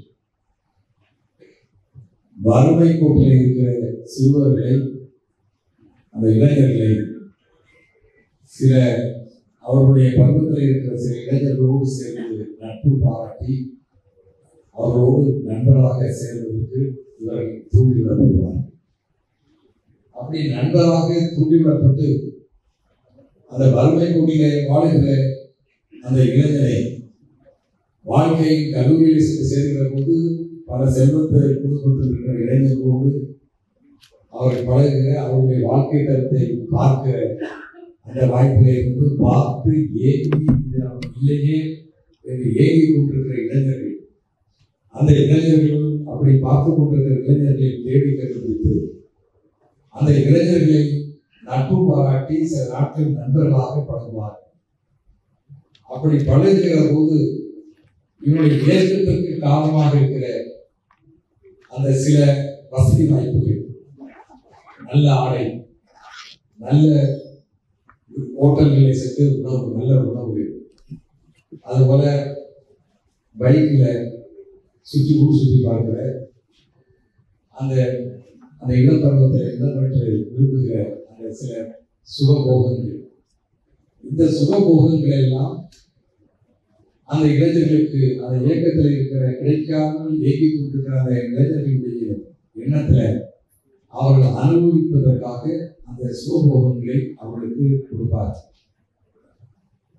வறுமை கோட்டில் இருக்கிற சிறுவர்களை, அந்த இளைஞர்களை சில அவருடைய பருவத்தில் இருக்கிற சில இளைஞர்களோடு சேர்ந்து நட்பு பாராட்டி அவரோடு நண்பராக சேர்வதற்கு இவர்கள் தூண்டிவிடப்படுவார். அப்படி நண்பராக தூண்டிவிடப்பட்டு அந்த வறுமை கோட்டிலே வாழுகிற அந்த இளைஞரை வாழ்க்கையின் கல்லூரியில் சேர்கிற போது பல செல்வத்தை குடும்பத்தில் இருக்கிற இளைஞர்களோடு அவர்கள் பழகுகிற அவருடைய வாழ்க்கை தரத்தை பார்க்கிற அந்த வாய்ப்பிலே இருந்து பார்த்து ஏங்கி இல்லையே என்று ஏங்கி கொண்டிருக்கிற இளைஞர்கள், அந்த இளைஞர்கள் அப்படி பார்த்து கொண்டிருக்கிற இளைஞர்களை தேடி கண்டுபிடித்து அந்த இளைஞர்களை நட்பு பாராட்டி சில நாட்கள் நண்பர்களாக பழகுவார். அப்படி பழகுகிற போது இவருடைய ஏற்றத்திற்கு காரணமாக இருக்கிற அந்த சில வசதி வாய்ப்புகள், நல்ல ஆடை, நல்ல ஹோட்டல்களை சென்று உணவு, நல்ல உணவு, அதுபோல பைக்கில் சுற்றி பார்க்கிற அந்த அந்த இளம்பருவத்தில் இடம்பெற்று விரும்புகிற அந்த சில சுகபோகங்கள், இந்த சுகபோகங்கள் எல்லாம் அந்த இளைஞர்களுக்கு அந்த இயக்கத்தில் இருக்கிற கிடைக்காமல் ஏங்கி கொண்டிருக்கிற அந்த இளைஞர்களுடைய எண்ணத்தில் அவர்கள் அனுபவிப்பதற்காக அந்த சுகபோகங்களை அவர்களுக்கு கொடுப்பார்.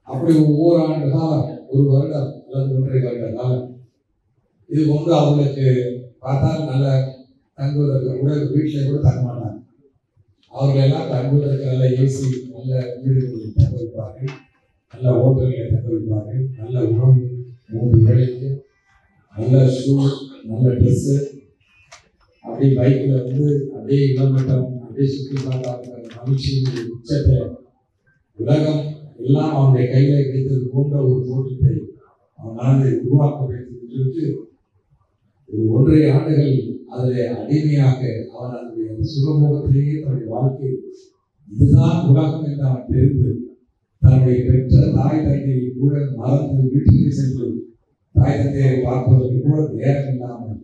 அப்படி ஒவ்வொரு ஆண்டு காலம், ஒரு வருடம் அல்லது 1.5 வருட காலம் இது ஒன்று அவர்களுக்கு பார்த்தால் நல்ல தங்குவதற்கு கூட வீட்டில் கூட தங்க மாட்டாங்க. அவர்கள் எல்லாம் தங்குவதற்கு நல்ல ஏசி, நல்ல வீடுகளில் தங்க வைப்பார்கள், நல்ல ஹோட்டல்களை தங்க வைப்பார்கள், நல்ல உணவு 3 வேளைக்கு, நல்ல ஷூ, நல்ல ட்ரெஸ்ஸு. அப்படியே பைக்கில் அப்படியே இளமட்டம் அப்படியே சுற்றி பார்த்தாங்க. மகிழ்ச்சியின் உச்சத்தை உலகம் எல்லாம் அவனுடைய கையில் கிடைத்தது போன்ற ஒரு தோற்றத்தை அவன் மனதை உருவாக்க வேண்டும் என்று ஒரு 1.5 ஆண்டுகள் அதில் அடிமையாக அவன் அதனுடைய சுகமோகத்திலேயே தன்னுடைய வாழ்க்கை இதுதான் உலகம் என்று அவன் தெரிந்து தன்னுடைய பெற்ற தாய் தந்தையை கூட மறந்து வீட்டுக்கு சென்று தாய் தந்தையை பார்ப்பதற்கு கூட நேரம் இல்லாமல்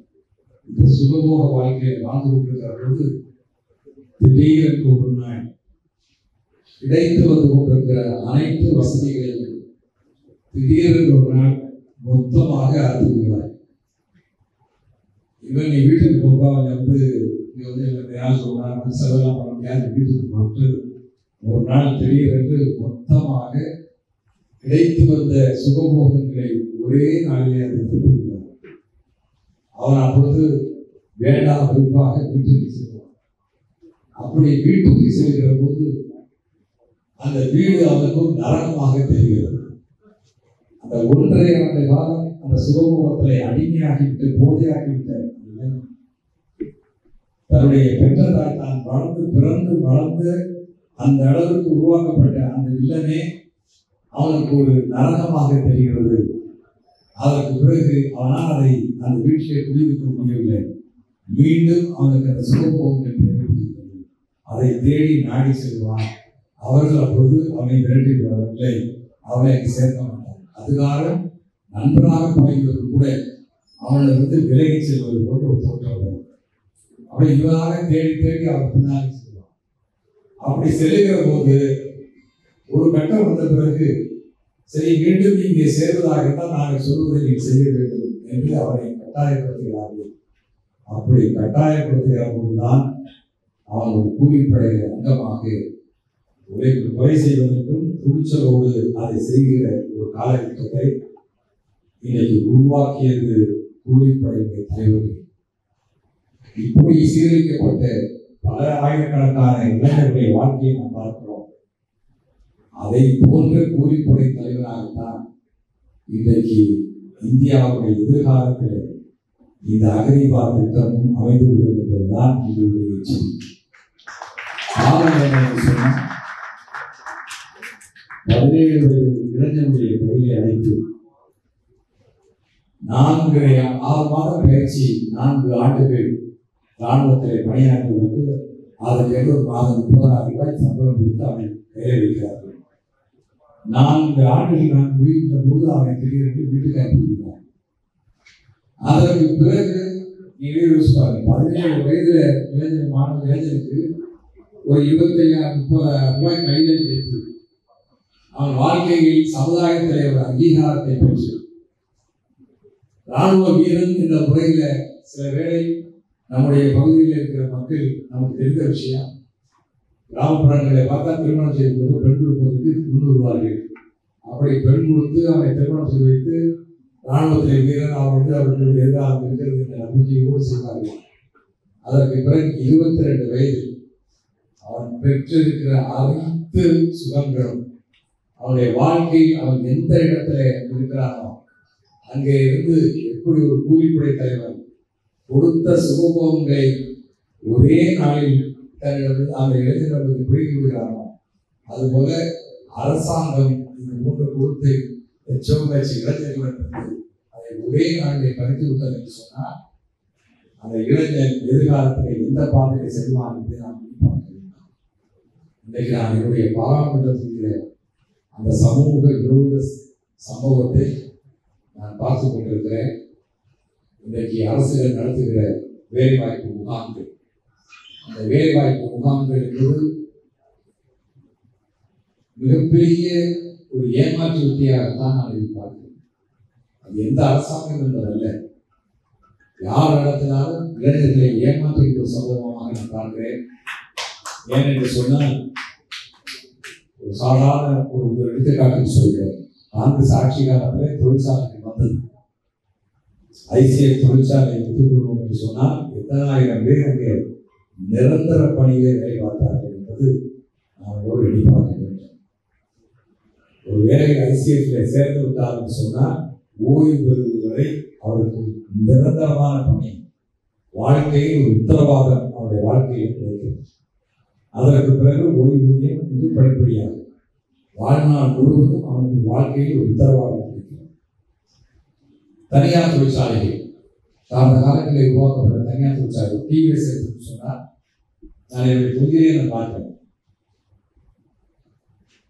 இந்த சுகமோக வாழ்க்கையை வாழ்ந்து கொண்டிருக்கிற பொழுது திடீரென்று ஒரு நாள் கிடைத்து வந்து கொண்டிருக்கிற அனைத்து வசதிகளையும் திடீரென்று ஒரு நாள் மொத்தமாக அறுத்துவிடுவார். இவன் நீ வீட்டுக்கு போப்பா, யார் சொல்றாங்க செலவெல்லாம் பண்ண முடியாது, வீட்டுக்கு போட்டு ஒரு நாள் திடீரென்று மொத்தமாக கிடைத்து வந்த சுகமோகங்களை ஒரே நாளிலே அதை திருப்பிவிடுவார். அவன் அப்பொழுது வேண்டாம் வெறுப்பாக வீட்டுக்கு செல்வான். அப்படி வீட்டுக்கு செல்கிற போது அந்த வீடு அவனுக்கு நரகமாக தெரிகிறது. அந்த 1.5 ஆண்டு காலம் அந்த சுகமோகத்திலே அடிமையாகிவிட்டு போதையாகிவிட்ட தன்னுடைய பெற்றதாய் தான் வளர்ந்து அந்த அளவுக்கு உருவாக்கப்பட்ட அந்த இல்லமே அவனுக்கு ஒரு நரகமாக தெரிகிறது. அதற்கு பிறகு அவனால் அதை அந்த வீட்டிலே குடியிருக்க முடியவில்லை. மீண்டும் அவனுக்கு அந்த சுகமோகங்கள் தேவைப்படுகிறது. அதை தேடி நாடி செல்வான். அவர்கள் அப்பொழுது அவனை விரட்டி விடவில்லை, அவனை அங்கு சேர்க்க மாட்டார். அதுகாரம் நண்பராக பழகியவர்கள் கூட அவனிலிருந்து விலகி செல்வது போன்ற ஒரு தோற்றம் வரும். அப்படி இவராக தேடி தேடி அவர் பின்னாடி செல்வான். அப்படி செல்லுகிற போது ஒரு கட்டம் வந்த பிறகு சரி மீண்டும் இங்கே சேர்வதாக இருந்தால் நாங்கள் சொல்வதை நீங்கள் செய்ய வேண்டும் என்று அவரை கட்டாயப்படுத்துகிறார்கள். அப்படி கட்டாயப்படுத்துகிற போதுதான் அவன் ஒரு கூலிப்படையில அங்கமாக கொலை செய்வதற்கும் துணிச்சலோடு அதை செய்கிற ஒரு காலகட்டத்தை இன்னைக்கு உருவாக்கியது கூலிப்படையினுடைய தலைவர்கள். இப்படி சீரழிக்கப்பட்ட பல ஆயிரக்கணக்கான இளைஞர்களுடைய வாழ்க்கையை நாம் பார்க்கிறோம். அதை போன்ற கூலிப்படை தலைவராகத்தான் இன்றைக்கு இந்தியாவுடைய எதிர்காலத்தில் இந்த அகதிபார் திட்டமும் அமைந்துவிடும் என்பதுதான் இதனுடைய செய்தி. சொன்ன 17 வயது இளைஞனுடைய கையை அழைத்து 6 மாத பயிற்சி, 4 ஆண்டுகள் இராணுவத்தில் பணியாற்றுவதற்கு அதற்கு ஒரு மாதம் 30,000 ரூபாய் சம்பளம் கொடுத்து அவனை கையில் வைக்கிறார்கள். 4 ஆண்டுகள் நான் முடிந்த போது அவனை திடீரென்று வீட்டுக்கு அனுப்பிவிடுகிறார். அதற்கு பிறகு நீங்களே யோசிப்பாங்க, 17 வயதுல இளைஞருக்கு ஒரு 25,000-30,000 ரூபாய் கையில் கிடைத்து அவன் வாழ்க்கையில் சமுதாயத்தில் ஒரு அங்கீகாரத்தை பெற்று இராணுவ வீரன் என்ற முறையில சில வேளை நம்முடைய பகுதியில் இருக்கிற மக்கள் நமக்கு தெரிந்த விஷயம், கிராமப்புறங்களை பார்த்தா திருமணம் செய்து கொண்டு பெண் கொடுப்பதற்கு முன் வருவார்கள். அப்படி பெண் கொடுத்து அவனை திருமணம் செய்து வைத்து இராணுவத்தில் வீரன் அவர்களுடைய எதிர்காலம் இருக்கிறது என்ற நம்பிக்கையோடு செய்வார்கள். அதற்கு பிறகு 22 வயது அவன் பெற்றிருக்கிற அனைத்து சுகங்களும் அவனுடைய வாழ்க்கையில் அவன் எந்த இடத்துல இருக்கிறானோ அங்கே இருந்து எப்படி ஒரு கூலிப்படை தலைவர் கொடுத்த சுகபோகங்களை ஒரே நாளில் தன்னிடம் அந்த இளைஞர்களுக்கு பிடிக்க விடுகிறானோ அதுபோல அரசாங்கம் இந்த 3 கொடுத்து இளைஞர்களிடமிருந்து அதை ஒரே நாளில் பறித்து விட்டது என்று சொன்னால் அந்த இளைஞர் எதிர்காலத்தில் எந்த பாதையை செல்வான் என்று நாம் பார்க்க வேண்டும். இன்றைக்கு நான் என்னுடைய பாராளுமன்றத்தில் அந்த சமூக விரோத சம்பவத்தை நான் பார்த்து கொண்டிருக்கிறேன். இன்றைக்கு அரசுகள் நடத்துகிற வேலைவாய்ப்பு முகாம்கள், அந்த வேலைவாய்ப்பு முகாம்கள் என்பது மிகப்பெரிய ஒரு ஏமாற்று உத்தியாகத்தான் நான் எதிர்பார்க்கிறேன். அது எந்த அரசாங்கம் என்பதல்ல, யார் நடத்தினாலும் இளைஞர்களை ஏமாற்றுகிற சம்பவமாக நான் பார்க்கிறேன். ஏனென்று சொன்னால் ஒரு சாதாரண ஒரு எடுத்துக்காட்டுக்கு சொல்கிறேன். காங்கிரஸ் ஆட்சி காலத்தில் தொழிற்சாலைகள் வந்தது. ஐசிஎஃப் தொழிற்சாலை எடுத்துக்கொள்வோம் என்று சொன்னால் எத்தனாயிரம் பேர் அங்கே நிரந்தர பணியை வேலை பார்த்தார்கள் என்பது நாம் ஒரு எண்ணி பார்க்க வேண்டும். ஒரு வேலை ஐசிஎஃப்ல சேர்ந்து விட்டார் என்று சொன்னால் ஓய்வு பெறுவதை அவருக்கு நிரந்தரமான பணி, வாழ்க்கையில் ஒரு உத்தரவாதம் அவருடைய வாழ்க்கையில் கிடைக்கிறது. அதற்கு பிறகு ஓய்வூதியம் என்று படிப்படியாக வாழ்நாள் முழுவதும் அவனுக்கு வாழ்க்கையில் ஒரு உத்தரவாதம் கிடைக்கிறது. தனியார் தொழிற்சாலைகள் கடந்த காலங்களில் உருவாக்கப்பட்ட தனியார் தொழிற்சாலை டிவிஎஸ் என்று சொன்னால் நான் என்னுடைய தொகுதியை நான் பார்க்கிறேன்.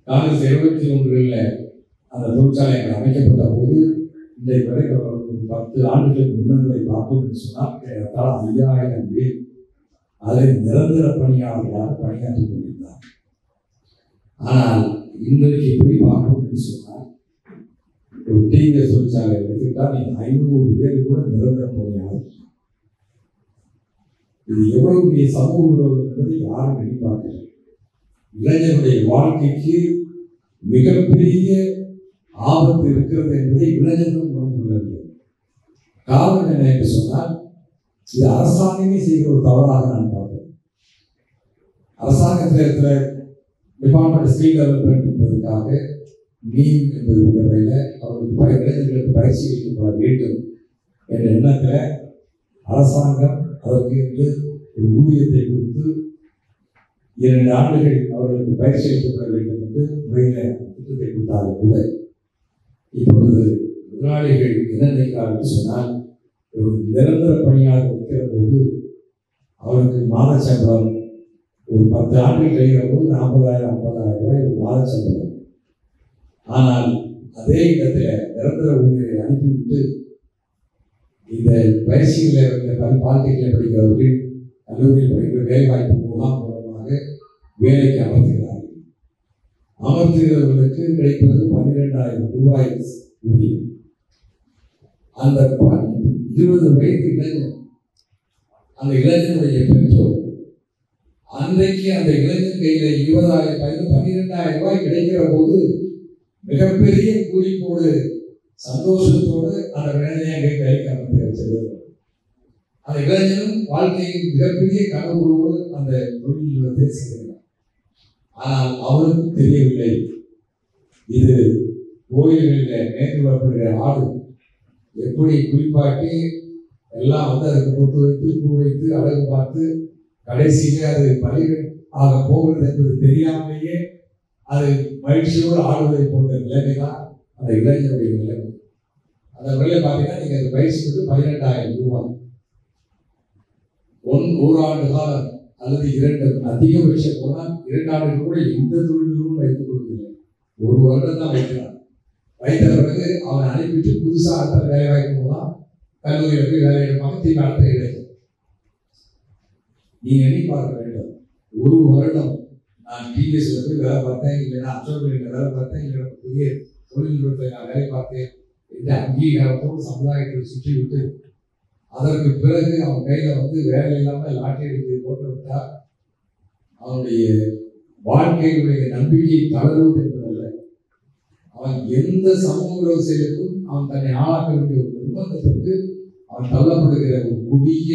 காங்கிரஸ் 71 அந்த தொழிற்சாலை அமைக்கப்பட்ட போது இன்றைக்கு வரை 10 ஆண்டுகளுக்கு முன்னங்களை பார்ப்போம் என்று சொன்னால் 5000 பேர் அதில் நிரந்தர பணியாளர்களாக பணியாற்றி கொண்டிருந்தார். ஆனால் இன்றைக்கு போய் பார்ப்போம் என்று சொன்னால் ஒரு டிவிஎஸ் தொழிற்சாலை எடுத்துக்கிட்டால் நீங்கள் 500 பேர் கூட நிரந்தர பணியாளர். இது எவ்வளவு பெரிய சமூக விரோதம் என்பதை யாரும் எண்ணிப்பார்கள். இளைஞருடைய வாழ்க்கைக்கு மிகப்பெரிய ஆபத்து இருக்கிறது என்பதை இளைஞர்களும் உணர்ந்து கொள்ளவில்லை. காரணம் என்ன என்று சொன்னால் இது அரசாங்கமே செய்கிற ஒரு தவறாக நான் பார்க்கிறேன். அரசாங்கத்தில் டிபார்ட்மெண்ட் ஸ்கில் டெவலப்மெண்ட் என்பதற்காக நீம் என்பது வகையில் அவர்களுக்கு இளைஞர்களுக்கு பயிற்சி அளிக்கப்பட வேண்டும் என்ற எண்ணத்தில் அரசாங்கம் அதற்கு என்று ஒரு ஊதியத்தை கொடுத்து 2 ஆண்டுகள் அவர்களுக்கு பயிற்சி அளிக்கப்பட வேண்டும் என்று முறையில் திட்டத்தை கொடுத்தாலும் கூட இப்பொழுது முதலாளிகள் என்ன நினைக்கிறார்கள் சொன்னால் ஒரு நிரந்தர பணியாக இருக்கிற போது அவருக்கு மாத சம்பளம் ஒரு 10 ஆண்டுகள் கழிகிற போது 40,000 50,000 ரூபாய் ஒரு மாத சம்பளம். ஆனால் அதே இடத்துல நிரந்தர ஊழியரை அனுப்பிவிட்டு இந்த பயிற்சிகளில் பாலிடெக்னிக்கில் படிக்கிறவர்கள் கல்லூரியில் படிக்கிற வேலைவாய்ப்பு முகாம் மூலமாக வேலைக்கு அமர்த்துகிறார்கள். அமர்த்துகிறவர்களுக்கு கிடைப்பது 12,000 ரூபாய் ஊதியம். அந்த 20 வயது இளைஞர், அந்த இளைஞனுடைய பெற்றோர் அன்றைக்கு அந்த இளைஞன் கையில 20,000 12,000 ரூபாய் கிடைக்கிற போது மிகப்பெரிய குறிப்போடு சந்தோஷத்தோடு அந்த இளைஞனை அங்கே கைக்கு அமர்த்தி வச்சிருக்கிறார். அந்த இளைஞனும் வாழ்க்கையில் மிகப்பெரிய கனவோடு அந்த தொழில்நுட்பத்தை செய்கிறார். ஆனால் அவனுக்கு தெரியவில்லை இது கோயில்களில் மேற்கொள்ளப்படுகிற ஆடு எப்படி குறிப்பாட்டி எல்லாம் அதுக்கு போட்டு வைத்து பூ வைத்து அழகு பார்த்து கடைசியிலே அது பலிகள் ஆக போகிறது என்பது தெரியாமலேயே அது மகிழ்ச்சியோடு ஆடுவதை போன்ற நிலைமைதான் அந்த இளைஞருடைய நிலைமை. அந்த முறையில் பார்த்தீங்கன்னா நீங்கள் அது பயிற்சிக்கு 12,000 ரூபாய் ஒரு ஆண்டு காலம் அல்லது 2 அதிகபட்சம் போனால் 2 ஆண்டுகள் கூட எந்த தொழிலும் வைத்துக் கொள்வதில்லை. 1 வருடம் தான் வைக்கிறான். வைத்த பிறகு அவனை அனுப்பிட்டு புதுசாக அடுத்த வேலை வாய்ப்பு போனால் கல்லூரியில் போய் வேலை எடுப்பாங்க. திரும்பி அடுத்த இடையே நீங்க எண்ணி பார்க்க வேண்டும். 1 வருடம் நான் டிவிஎஸ்ல போய் வேலை பார்த்தேன், இல்லைன்னா அசோகரில் வேலை பார்த்தேன், இல்லை புதிய தொழில்நுட்பத்தை நான் வேலை பார்த்தேன் என்ற அங்கீகாரத்தோடு சமுதாயத்தில் சுற்றி விட்டு அதற்கு பிறகு அவன் கையில் வேலை இல்லாமல் லாட்டரி அடித்து போட்டு விட்டால் அவனுடைய வாழ்க்கையுடைய நம்பிக்கை தளர்வு என்பதல்ல, அவன் எந்த சமூக செயலுக்கும் அவன் தன்னை ஆளாக்க வேண்டிய ஒரு நிர்பந்தத்திற்கு அவன் தள்ளப்படுகிற ஒரு குடிய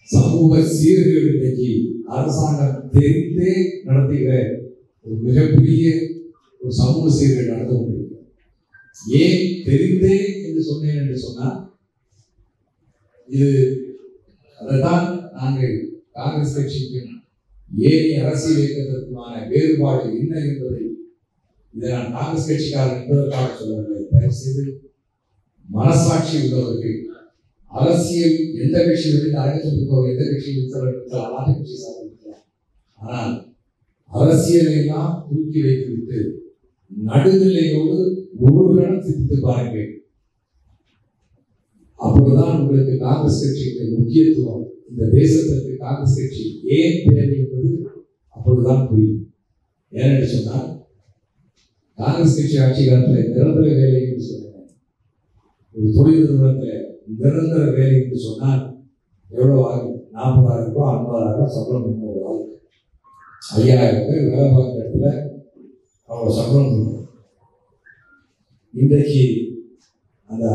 சமூக சீர்கேடு இன்றைக்கு அரசாங்கம் தெரிந்தே நடத்துகிற ஒரு மிகப்பெரிய ஒரு சமூக சீர்கேடு நடந்து கொண்டிருக்கிறது. ஏன் தெரிந்தே என்று சொன்னேன் என்று சொன்னால் இது அதைத்தான் நாங்கள் காங்கிரஸ் கட்சிக்கு ஏனி அரசியல் இயக்கத்திற்குமான வேறுபாடு என்ன என்பதை இதை நான் காங்கிரஸ் கட்சிக்காரர் என்பதற்காக சொல்லவில்லை. தயவு செய்து மனசாட்சி உள்ளவர்கள் அரசியல் எந்த கட்சியிலிருந்து அழைத்திருப்பவர் எந்த கட்சியில் இருக்கலாம், நாட்டு கட்சி சார்ந்திருக்கலாம். ஆனால் அரசியலை எல்லாம் தூக்கி வைத்துவிட்டு நடுநிலையோடு ஒரு கணம் சிந்தித்து பாருங்கள். அப்பொழுதுதான் உங்களுக்கு காங்கிரஸ் கட்சியுடைய முக்கியத்துவம், இந்த தேசத்திற்கு காங்கிரஸ் கட்சி ஏன் தேவை என்பது அப்பொழுதுதான் புரியும். ஏனென்று சொன்னால் காங்கிரஸ் கட்சி ஆட்சி காலத்தில் நிரந்தர வேலை என்று சொன்னாங்க. ஒரு தொழில் நிறுவனத்தில் நிரந்தர வேலை என்று சொன்னால் எவ்வளவு ஆகும்? 40,000 ரூபாய் 50,000 ரூபாய் சம்பளம் கொடுக்கும். ஒரு ஆளுக்கு 5,000 பேர் வேலை பார்க்குற இடத்துல அவ்வளோ சம்பளம் கொடுக்கும். இன்றைக்கு அந்த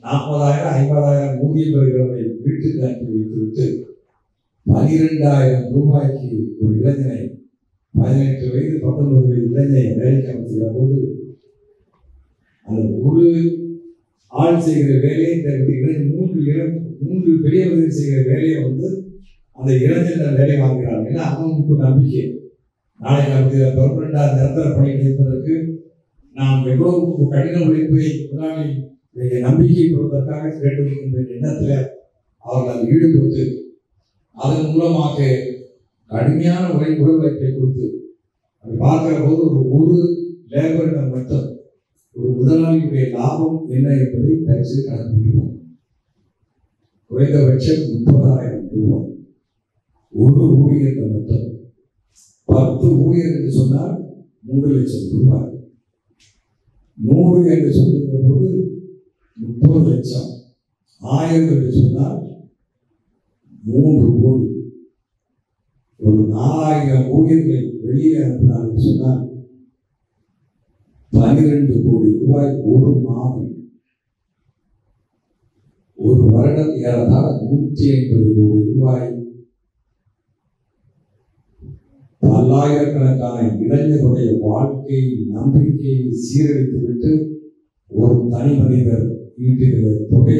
40,000 50,000 ஊதியம் பெறுகிறவரை வீட்டுக்கு அனுப்பி வைத்துவிட்டு 12,000 ரூபாய்க்கு ஒரு இளைஞனை 18 வயது 19 வயது இளைஞனை வேலைக்கு அமர்த்துகிற போது அந்த ஒரு ஆள் செய்கிற வேலையை இந்த மூன்று பெரியவர்கள் செய்கிற வேலையை அந்த இளைஞர் வேலை வாங்குகிறார். ஏன்னா அவங்களுக்கு நம்பிக்கை நாளைக்கு நமக்கு பெர்மனண்டாக நிரந்தர பணி கிடைப்பதற்கு நாம் எவ்வளவு கடின உழைப்பை முதலாளி நம்பிக்கை பெறுவதற்காக வேண்டும் என்ற எண்ணத்தில் அவர்கள் அதை ஈடுபட்டு அதன் மூலமாக கடுமையான உழைப்பை கொடுத்து அப்படி பார்க்கிற போது ஒரு லேபரிடம் மட்டும் ஒரு முதலாளியுடைய லாபம் என்ன என்பதை தயவுசெய்து கணக்கு முடியும். குறைந்தபட்சம் 30,000 ரூபாய் ஒரு ஊழியர்கள் மட்டும். 10 ஊழியர் என்று சொன்னால் 3 லட்சம் ரூபாய். 100 என்று சொல்லுகிற போது 30 லட்சம். 1000 என்று சொன்னால் 3 கோடி. ஒரு 4,000 ஊழியர்களை வெளியே அனுப்பினார் என்று சொன்னால் 12 கோடி ரூபாய் ஒரு மாதம். ஒரு வருடம் ஏறத்தாழ 150 கோடி ரூபாய். பல்லாயிரக்கணக்கான இளைஞருடைய வாழ்க்கையை நம்பிக்கையை சீரழித்துவிட்டு ஒரு தனி மனிதர் ஈட்டுகிற தொகை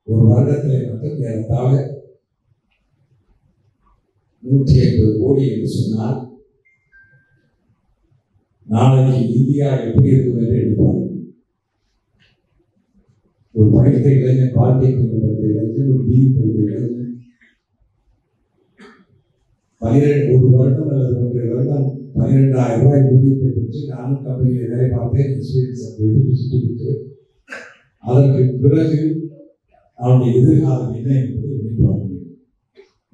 ஒரு வருடத்தில் மட்டும் ஏறத்தாழ 150 கோடி என்று சொன்னால் நாளைக்கு இந்தியா எப்படி இருக்கும் என்று எண்ணிப்பார்கள். ஒரு படித்த இளைஞர், பாலிடெக்னிக் படித்த இளைஞர், ஒரு பிஇ படித்த இளைஞர் 12 வருடம் அல்லது 1 வருடம் 12,000 ரூபாய் ஊதியத்தை பெற்று நானும் கம்பெனியில் வேலை பார்த்தேன். எக்ஸ்பீரியன்ஸ் சுட்டிவிட்டு அதற்கு பிறகு அவனுடைய எதிர்காலம் என்ன என்பதை எண்ணிப்பார்கள்.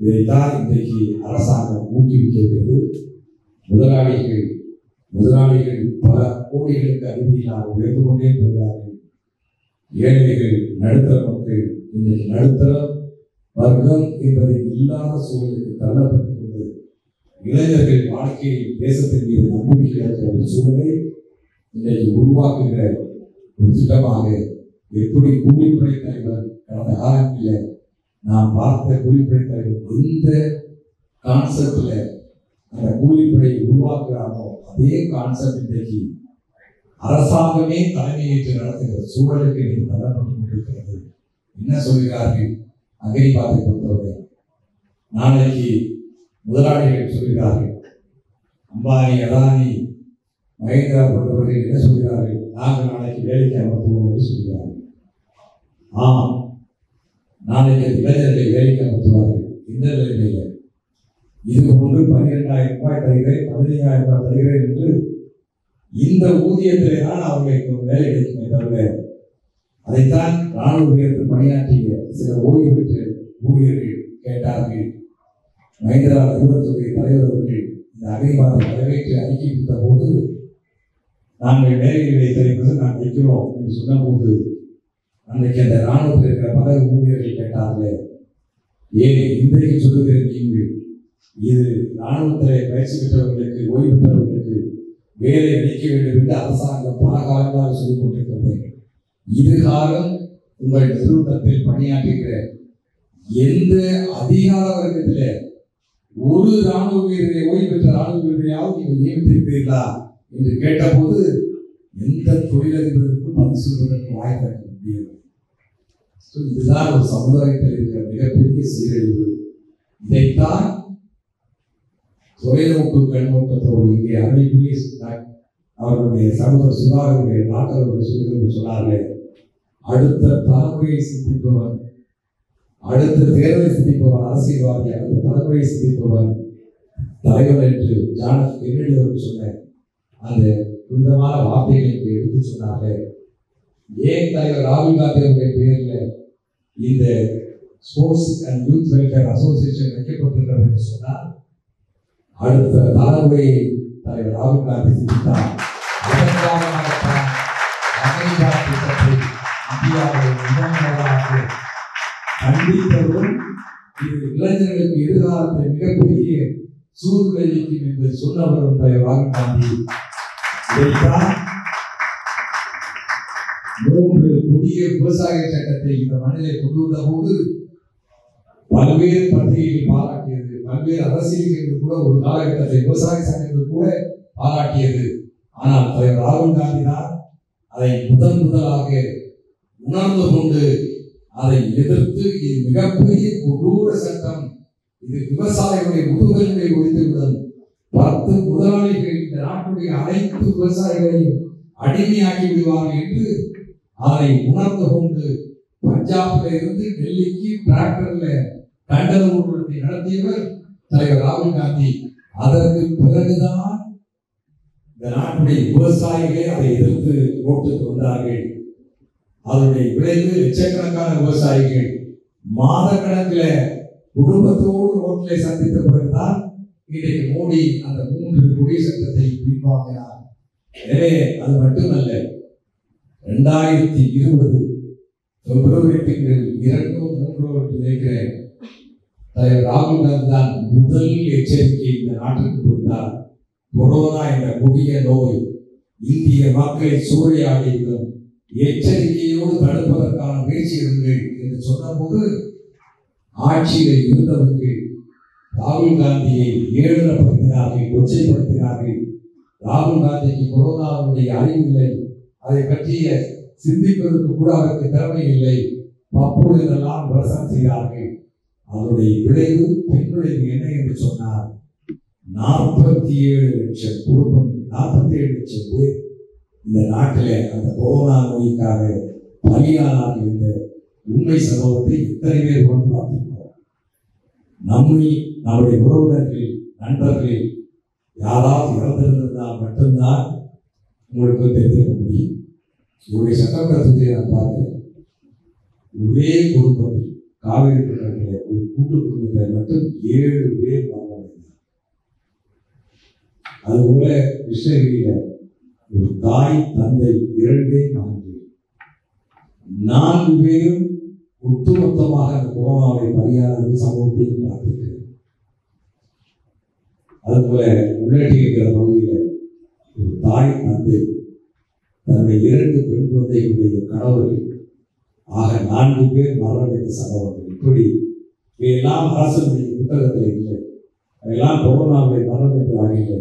இதைத்தான் இன்றைக்கு அரசாங்கம் ஊக்குவிக்கிறது. முதலாளிகள் பல கோடிகளுக்கு அருகிலாக உழைத்து கொண்டே போகிறார்கள். ஏழைகள், நடுத்தர மக்கள் இன்றைக்கு நடுத்தர வர்க்கம் என்பதை இல்லாத சூழலுக்கு தள்ளப்பட்டுக் கொண்டு இளைஞர்கள் வாழ்க்கையில் தேசத்தின் மீது நம்பிக்கை இருக்கிற ஒரு சூழலை இன்றைக்கு உருவாக்குகிற ஒரு திட்டமாக எப்படி கூலிப்படை தலைவர் கடந்த காலங்களில் நாம் பார்த்த கூலிப்படை தலைவர் எந்த கான்செப்ட்ல அந்த கூலிப்படை உருவாக்குறாரோ அதே கான்செப்ட் இன்றைக்கு அரசாங்கமே தலைமையேற்று நடத்துகிற சூழலுக்கு நீங்கள் தள்ளப்பட்டுக் கொண்டிருக்கிறது. என்ன சொல்கிறார்கள்? அகரிபாத்தை பொறுத்தவரை நாளைக்கு முதலாளிகள் சொல்கிறார்கள், அம்பானி, அதானி, மஹேந்திரா போன்றவர்கள் என்ன சொல்கிறார்கள்? நாங்கள் நாளைக்கு வேலைக்கு அமர்த்துவோம் என்று சொல்கிறார்கள். ஆமாம், நாளைக்கு இளைஞர்களை வேலைக்கு அமர்த்துவார்கள். இந்த நிலைமையில் இது போன்று 12,000 ரூபாய் தருகிறேன், 15,000 ரூபாய் தருகிறேன் என்று இந்த ஊதியத்திலே தான் அவர்களுக்கு வேலை கிடைக்குமே தவிர அதைத்தான் ராணுவ வீரர்கள் பணியாற்றிய சில ஓய்வு பெற்ற ஊழியர்கள் கேட்டார்கள். மஹேந்திரா நிறுவனத்துறை தலைவர் அவர்கள் இந்த அகரிபாத்தை வரவேற்று அறிக்கை கொடுத்த போது நாங்கள் வேலைகளை தெரிவிப்பது நான் வைக்கிறோம் என்று சொன்னபோது அன்றைக்கு அந்த ராணுவத்தில் இருக்கிற பல ஊழியர்கள் கேட்டார்களே, ஏன் இன்றைக்கு சொல்லுகிற நீங்கள் இது ராணுவத்தில் பயிற்சி பெற்றவர்களுக்கு, ஓய்வு பெற்றவர்களுக்கு வேலை அளிக்க வேண்டும் என்று அரசாங்கம் பல காலங்களாக சொல்லிக் கொண்டிருக்கிறது. இதுகாலம் உங்கள் நிறுவனத்தில் பணியாற்றுகிற எந்த அதிகார வர்க்கத்தில் ஒரு ராணுவ வீரரை, ஓய்வு பெற்ற ராணுவ வீரரையாவது நீங்கள் நியமித்திருக்கிறீர்களா என்று கேட்டபோது எந்த தொழிலதிபருக்கும் பதில் சொல்வதற்கு வாய்ப்பு இருக்க முடியாது. இதுதான் ஒரு சமுதாயத்தில் இருக்கிற மிகப்பெரிய சீரழிவு. இதைத்தான் தொலைநோக்கு கண்ணோட்டத்தோடு இங்கே அருள்மிகு அவர்களுடைய சகோதரர் சுதாகருடைய டாக்டர் சொன்னார்கள், அடுத்த தலைமுறையை சிந்திப்பவன், அடுத்த தேர்தலை சிந்திப்பவன் அரசியல்வாதி, அடுத்த தலைமுறையை சிந்திப்பவன் தலைவர் என்று ஜான் எஃப் கென்னடி அவர்கள் சொன்ன அந்த புனிதமான வார்த்தைகளை எடுத்து சொன்னார்கள். ஏன் தலைவர் ராகுல் காந்தி அவருடைய பெயரில் இந்த sports and youth welfare association வைக்கப்பட்டிருக்கிறது என்று சொன்னால் அடுத்த தலைமுறையை தலைவர் ராகுல் காந்தி சிந்தித்தார். அதற்காகத்தான் அமெரிக்கா திட்டத்தை இந்தியாவில் முதன்முறையாக கண்டித்தவரும் இது இளைஞர்களுக்கு எதிர்காலத்தை மிகப்பெரிய சூழ்நிலைக்கும் என்று சொன்னவரும் தலைவர் ராகுல் காந்தி. இதைத்தான் 3 புதிய விவசாய சட்டத்தை சங்கத்தை இந்த மண்ணிலே கொண்டு வந்த போது பல்வேறு பத்திரிகைகள் பாராட்டியது, பல்வேறு அரசியல்கள் கூட ஒரு காலகட்டத்தை விவசாய சங்கங்கள் கூட பாராட்டியது. ஆனால் தலைவர் ராகுல் காந்தி தான் அதை முதலாக உணர்ந்து கொண்டு அதை எதிர்த்து இது மிகப்பெரிய கொடூர சட்டம், இது விவசாயிகளுடைய முதுகெலும்பை ஒழித்துவிடும், 10 முதலாளிகள் இந்த நாட்டுடைய அனைத்து விவசாயிகளையும் அடிமையாக்கி விடுவார்கள் என்று அதை உணர்ந்து கொண்டு பஞ்சாப்ல இருந்து டெல்லிக்கு டிராக்டர்ல கண்டன ஊர்வலத்தை நடத்தியவர் தலைவர் ராகுல் காந்தி. அதற்கு பிறகுதான் இந்த நாட்டுடைய விவசாயிகளே அதை எதிர்த்து ஓட்டுக்கு வந்தார்கள். அதனுடைய விளைவு லட்சக்கணக்கான விவசாயிகள் மாத கணக்கில் குடும்பத்தோடு ரோட்டிலே சந்தித்த பிறகுதான் இன்றைக்கு மோடி அந்த 3 குடி சட்டத்தை பின்வாங்கினார். எனவே அது மட்டுமல்ல, 2020 பிப்ரவரி திங்கள் 2-3 நினைக்கிறேன், தலைவர் ராகுல் காந்தி தான் முதல் எச்சரிக்கை இந்த நாட்டுக்கு கொடுத்தார். கொரோனா என்ற கொடிய நோய் இந்திய மக்களை சூறையாடிவிடும், எச்சரிக்கையோடு தடுப்பதற்கான முயற்சி இருங்கள் என்று சொன்னபோது ஆட்சியில் இருந்தவர்கள் ராகுல் காந்தியை ஏளனப்படுத்தினார்கள், கொச்சைப்படுத்தினார்கள். ராகுல் காந்திக்கு கொரோனாவுடைய அறிவில்லை, அதை பற்றிய சிந்திப்பதற்கு கூட அவருக்கு திறமை இல்லை, அப்போது இதெல்லாம் விமர்சனம் செய்தார்கள். அவருடைய விளைவு பெண்களின் என்ன என்று சொன்னார், 47 லட்சம் குடும்பம், 47 லட்சம் பேர் இந்த நாட்டில் அந்த கொரோனா நோய்க்காக பலியானார்கள் என்ற உண்மை சம்பவத்தை எத்தனை பேர் கொண்டு பார்த்திருக்கிறோம். நம்முடைய உறவினர்கள், நண்பர்கள் யாராவது இறந்திருந்தால் மட்டும்தான் உங்களுக்கு தெரிந்திருக்க முடியும். இவருடைய சட்டமன்றத்தை நான் பார்க்கிறேன், ஒரே குடும்பத்தில் காவிரி குடும்பத்தில் ஒரு கூட்டு குடும்பத்தில் மட்டும் 7 பேர் மரணமடைந்தார். அதுபோல கிருஷ்ணகிரியில ஒரு தாய் தந்தை 2 மகன்கள் 4 பேரும் ஒட்டுமொத்தமாக அந்த கொரோனாவை பலியானது சமூகத்தையும் பார்த்துட்டு, அதுபோல உள்ளட்டி இருக்கிற பகுதியில் ஒரு தாய் தந்தை தன்னுடைய 2 பெண் குழந்தைகளுடைய கணவர்கள் ஆக 4 பேர் மரணமடைந்த சம்பவங்கள். இப்படி இவையெல்லாம் அரசுடைய புத்தகத்தில் இல்லை, அவையெல்லாம் கொரோனாவை மரணமடைந்ததாக இல்லை.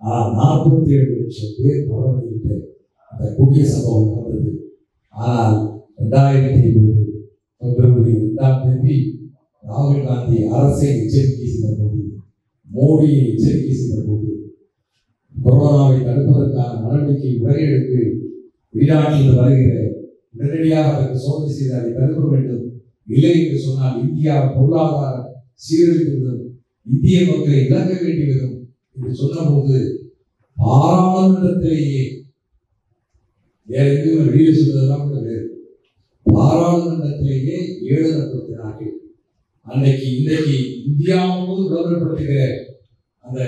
ஆனால் 47 லட்சம் பேர் மரணமடைந்த அந்த கொடிய சம்பவம் நடந்தது. ஆனால் 2020 பிப்ரவரி 2ஆம் தேதி ராகுல் காந்தி அரசை எச்சரிக்கை செய்த போது, மோடியை எச்சரிக்கை செய்த போது, கொரோனாவை தடுப்பதற்கான நடவடிக்கை உடனடிக்கு வெளிநாட்டில் வருகிற உடனடியாக அதற்கு சோதனை செய்து அதை தடுக்க வேண்டும், இல்லை என்று சொன்னால் இந்தியா பொருளாதாரம் சீரழிந்துவிடும், இந்திய மக்களை இழக்க வேண்டிவிடும் என்று சொன்னபோது பாராளுமன்றத்திலேயே வேற எங்கேயும் வெளியில் சொல்வதெல்லாம் கூட வேறு, பாராளுமன்றத்திலேயே ஏளனப்படுத்தினார்கள். இன்றைக்கு இந்தியா முழுவதும் விளம்பரப்படுத்துகிற அந்த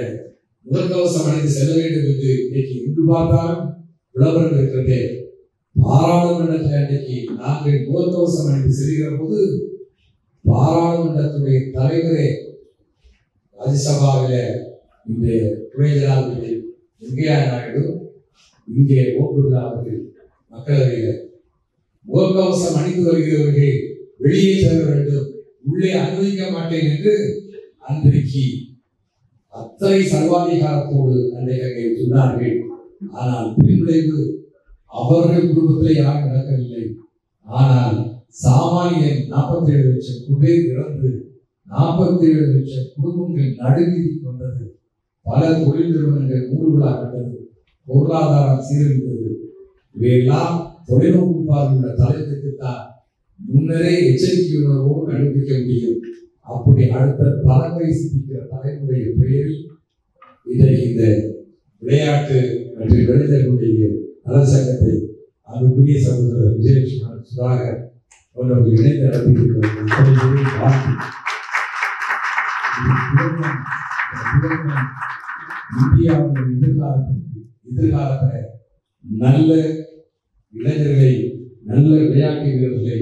முகக்கவசம் அணிந்து செல்ல வேண்டும் என்று இன்னைக்கு எங்கு பார்த்தாலும் விளம்பரம் இருக்கிறதே. பாராளுமன்றத்தில் அன்றைக்கு நாங்கள் முகக்கவசம் அணிந்து செல்கிற போது பாராளுமன்றத்துடைய தலைவரே ராஜ்யசபாவில இந்த துணை ஜனாதிபதி வெங்கையா நாயுடு, இங்கே ஓம் பிர்லா அவர்கள் மக்களவையில் முகக்கவசம் அணிந்து வருகிறவர்கள் வெளியே செல்ல வேண்டும், உள்ளே அனுமதிக்க மாட்டேன் என்று அன்றைக்கு அத்தனை சர்வாதிகாரத்தோடு அன்றைக்கு சொன்னார்கள். ஆனால் பின்விளைவு அவர்கள் குடும்பத்தில் யாரும் நடக்கவில்லை. ஆனால் சாமானியன் 47 லட்சம் பேர் இறந்து 47 லட்சம் குடும்பங்கள் நடுவீதிக்கு வந்தது. பல தொழில் நிறுவனங்கள் மூடுவிழா கண்டது, பொருளாதாரம் சீரழிந்தது. இவையெல்லாம் தொலைநோக்கு பார்வையுள்ள தலைமைக்குத்தான் முன்னரே எச்சரிக்கை உணர்வோடு கண்டுபிடிக்க முடியும். அப்படி அடுத்த தலைமுறை சிந்திக்கிற தலைமுடைய பெயரில் இன்றைக்கு இந்த விளையாட்டு மற்றும் இளைஞர்களுடைய நலசங்கத்தை அங்குரிய சகோதரர் விஜயலட்சுமி சுதாகர் போன்றவர்கள் இணைந்து நடத்தியிருக்கிறார்கள். இந்தியாவுடைய எதிர்காலத்தில் நல்ல இளைஞர்களை, நல்ல விளையாட்டு வீரர்களை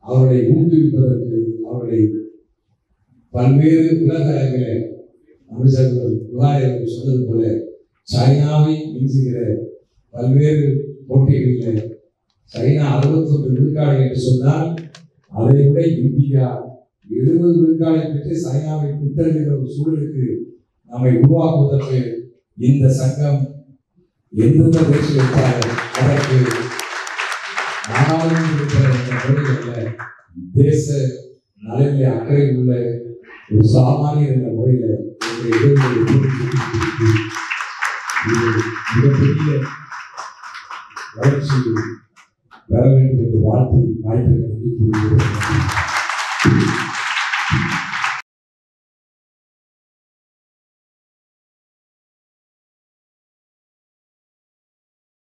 அவர்களை ஊக்குவிப்பதற்கு அவர்களை பல்வேறு உலக அளவில் அமைச்சர்கள் விவகாரங்கள் சொன்னது போல சைனாவை மிஞ்சுகிற பல்வேறு போட்டிகளில் சைனா 61 விழுக்காடு என்று சொன்னால் அதை விட இந்தியா 70 விழுக்காடை பெற்று சைனாவை பின்தள்ளுகிற ஒரு சூழலுக்கு நம்மை உருவாக்குவதற்கு இந்த சங்கம் எந்தெந்த முயற்சி எடுத்தாலும் அதற்கு நாடாளுமன்ற தேச நலனில் அக்கறை உள்ள ஒரு சாமானியர் என்ற முறையில் மிகப்பெரிய வளர்ச்சி பெற வேண்டும் என்று வாழ்த்தி வாய்ப்பு நன்றி கூறுகிறேன்.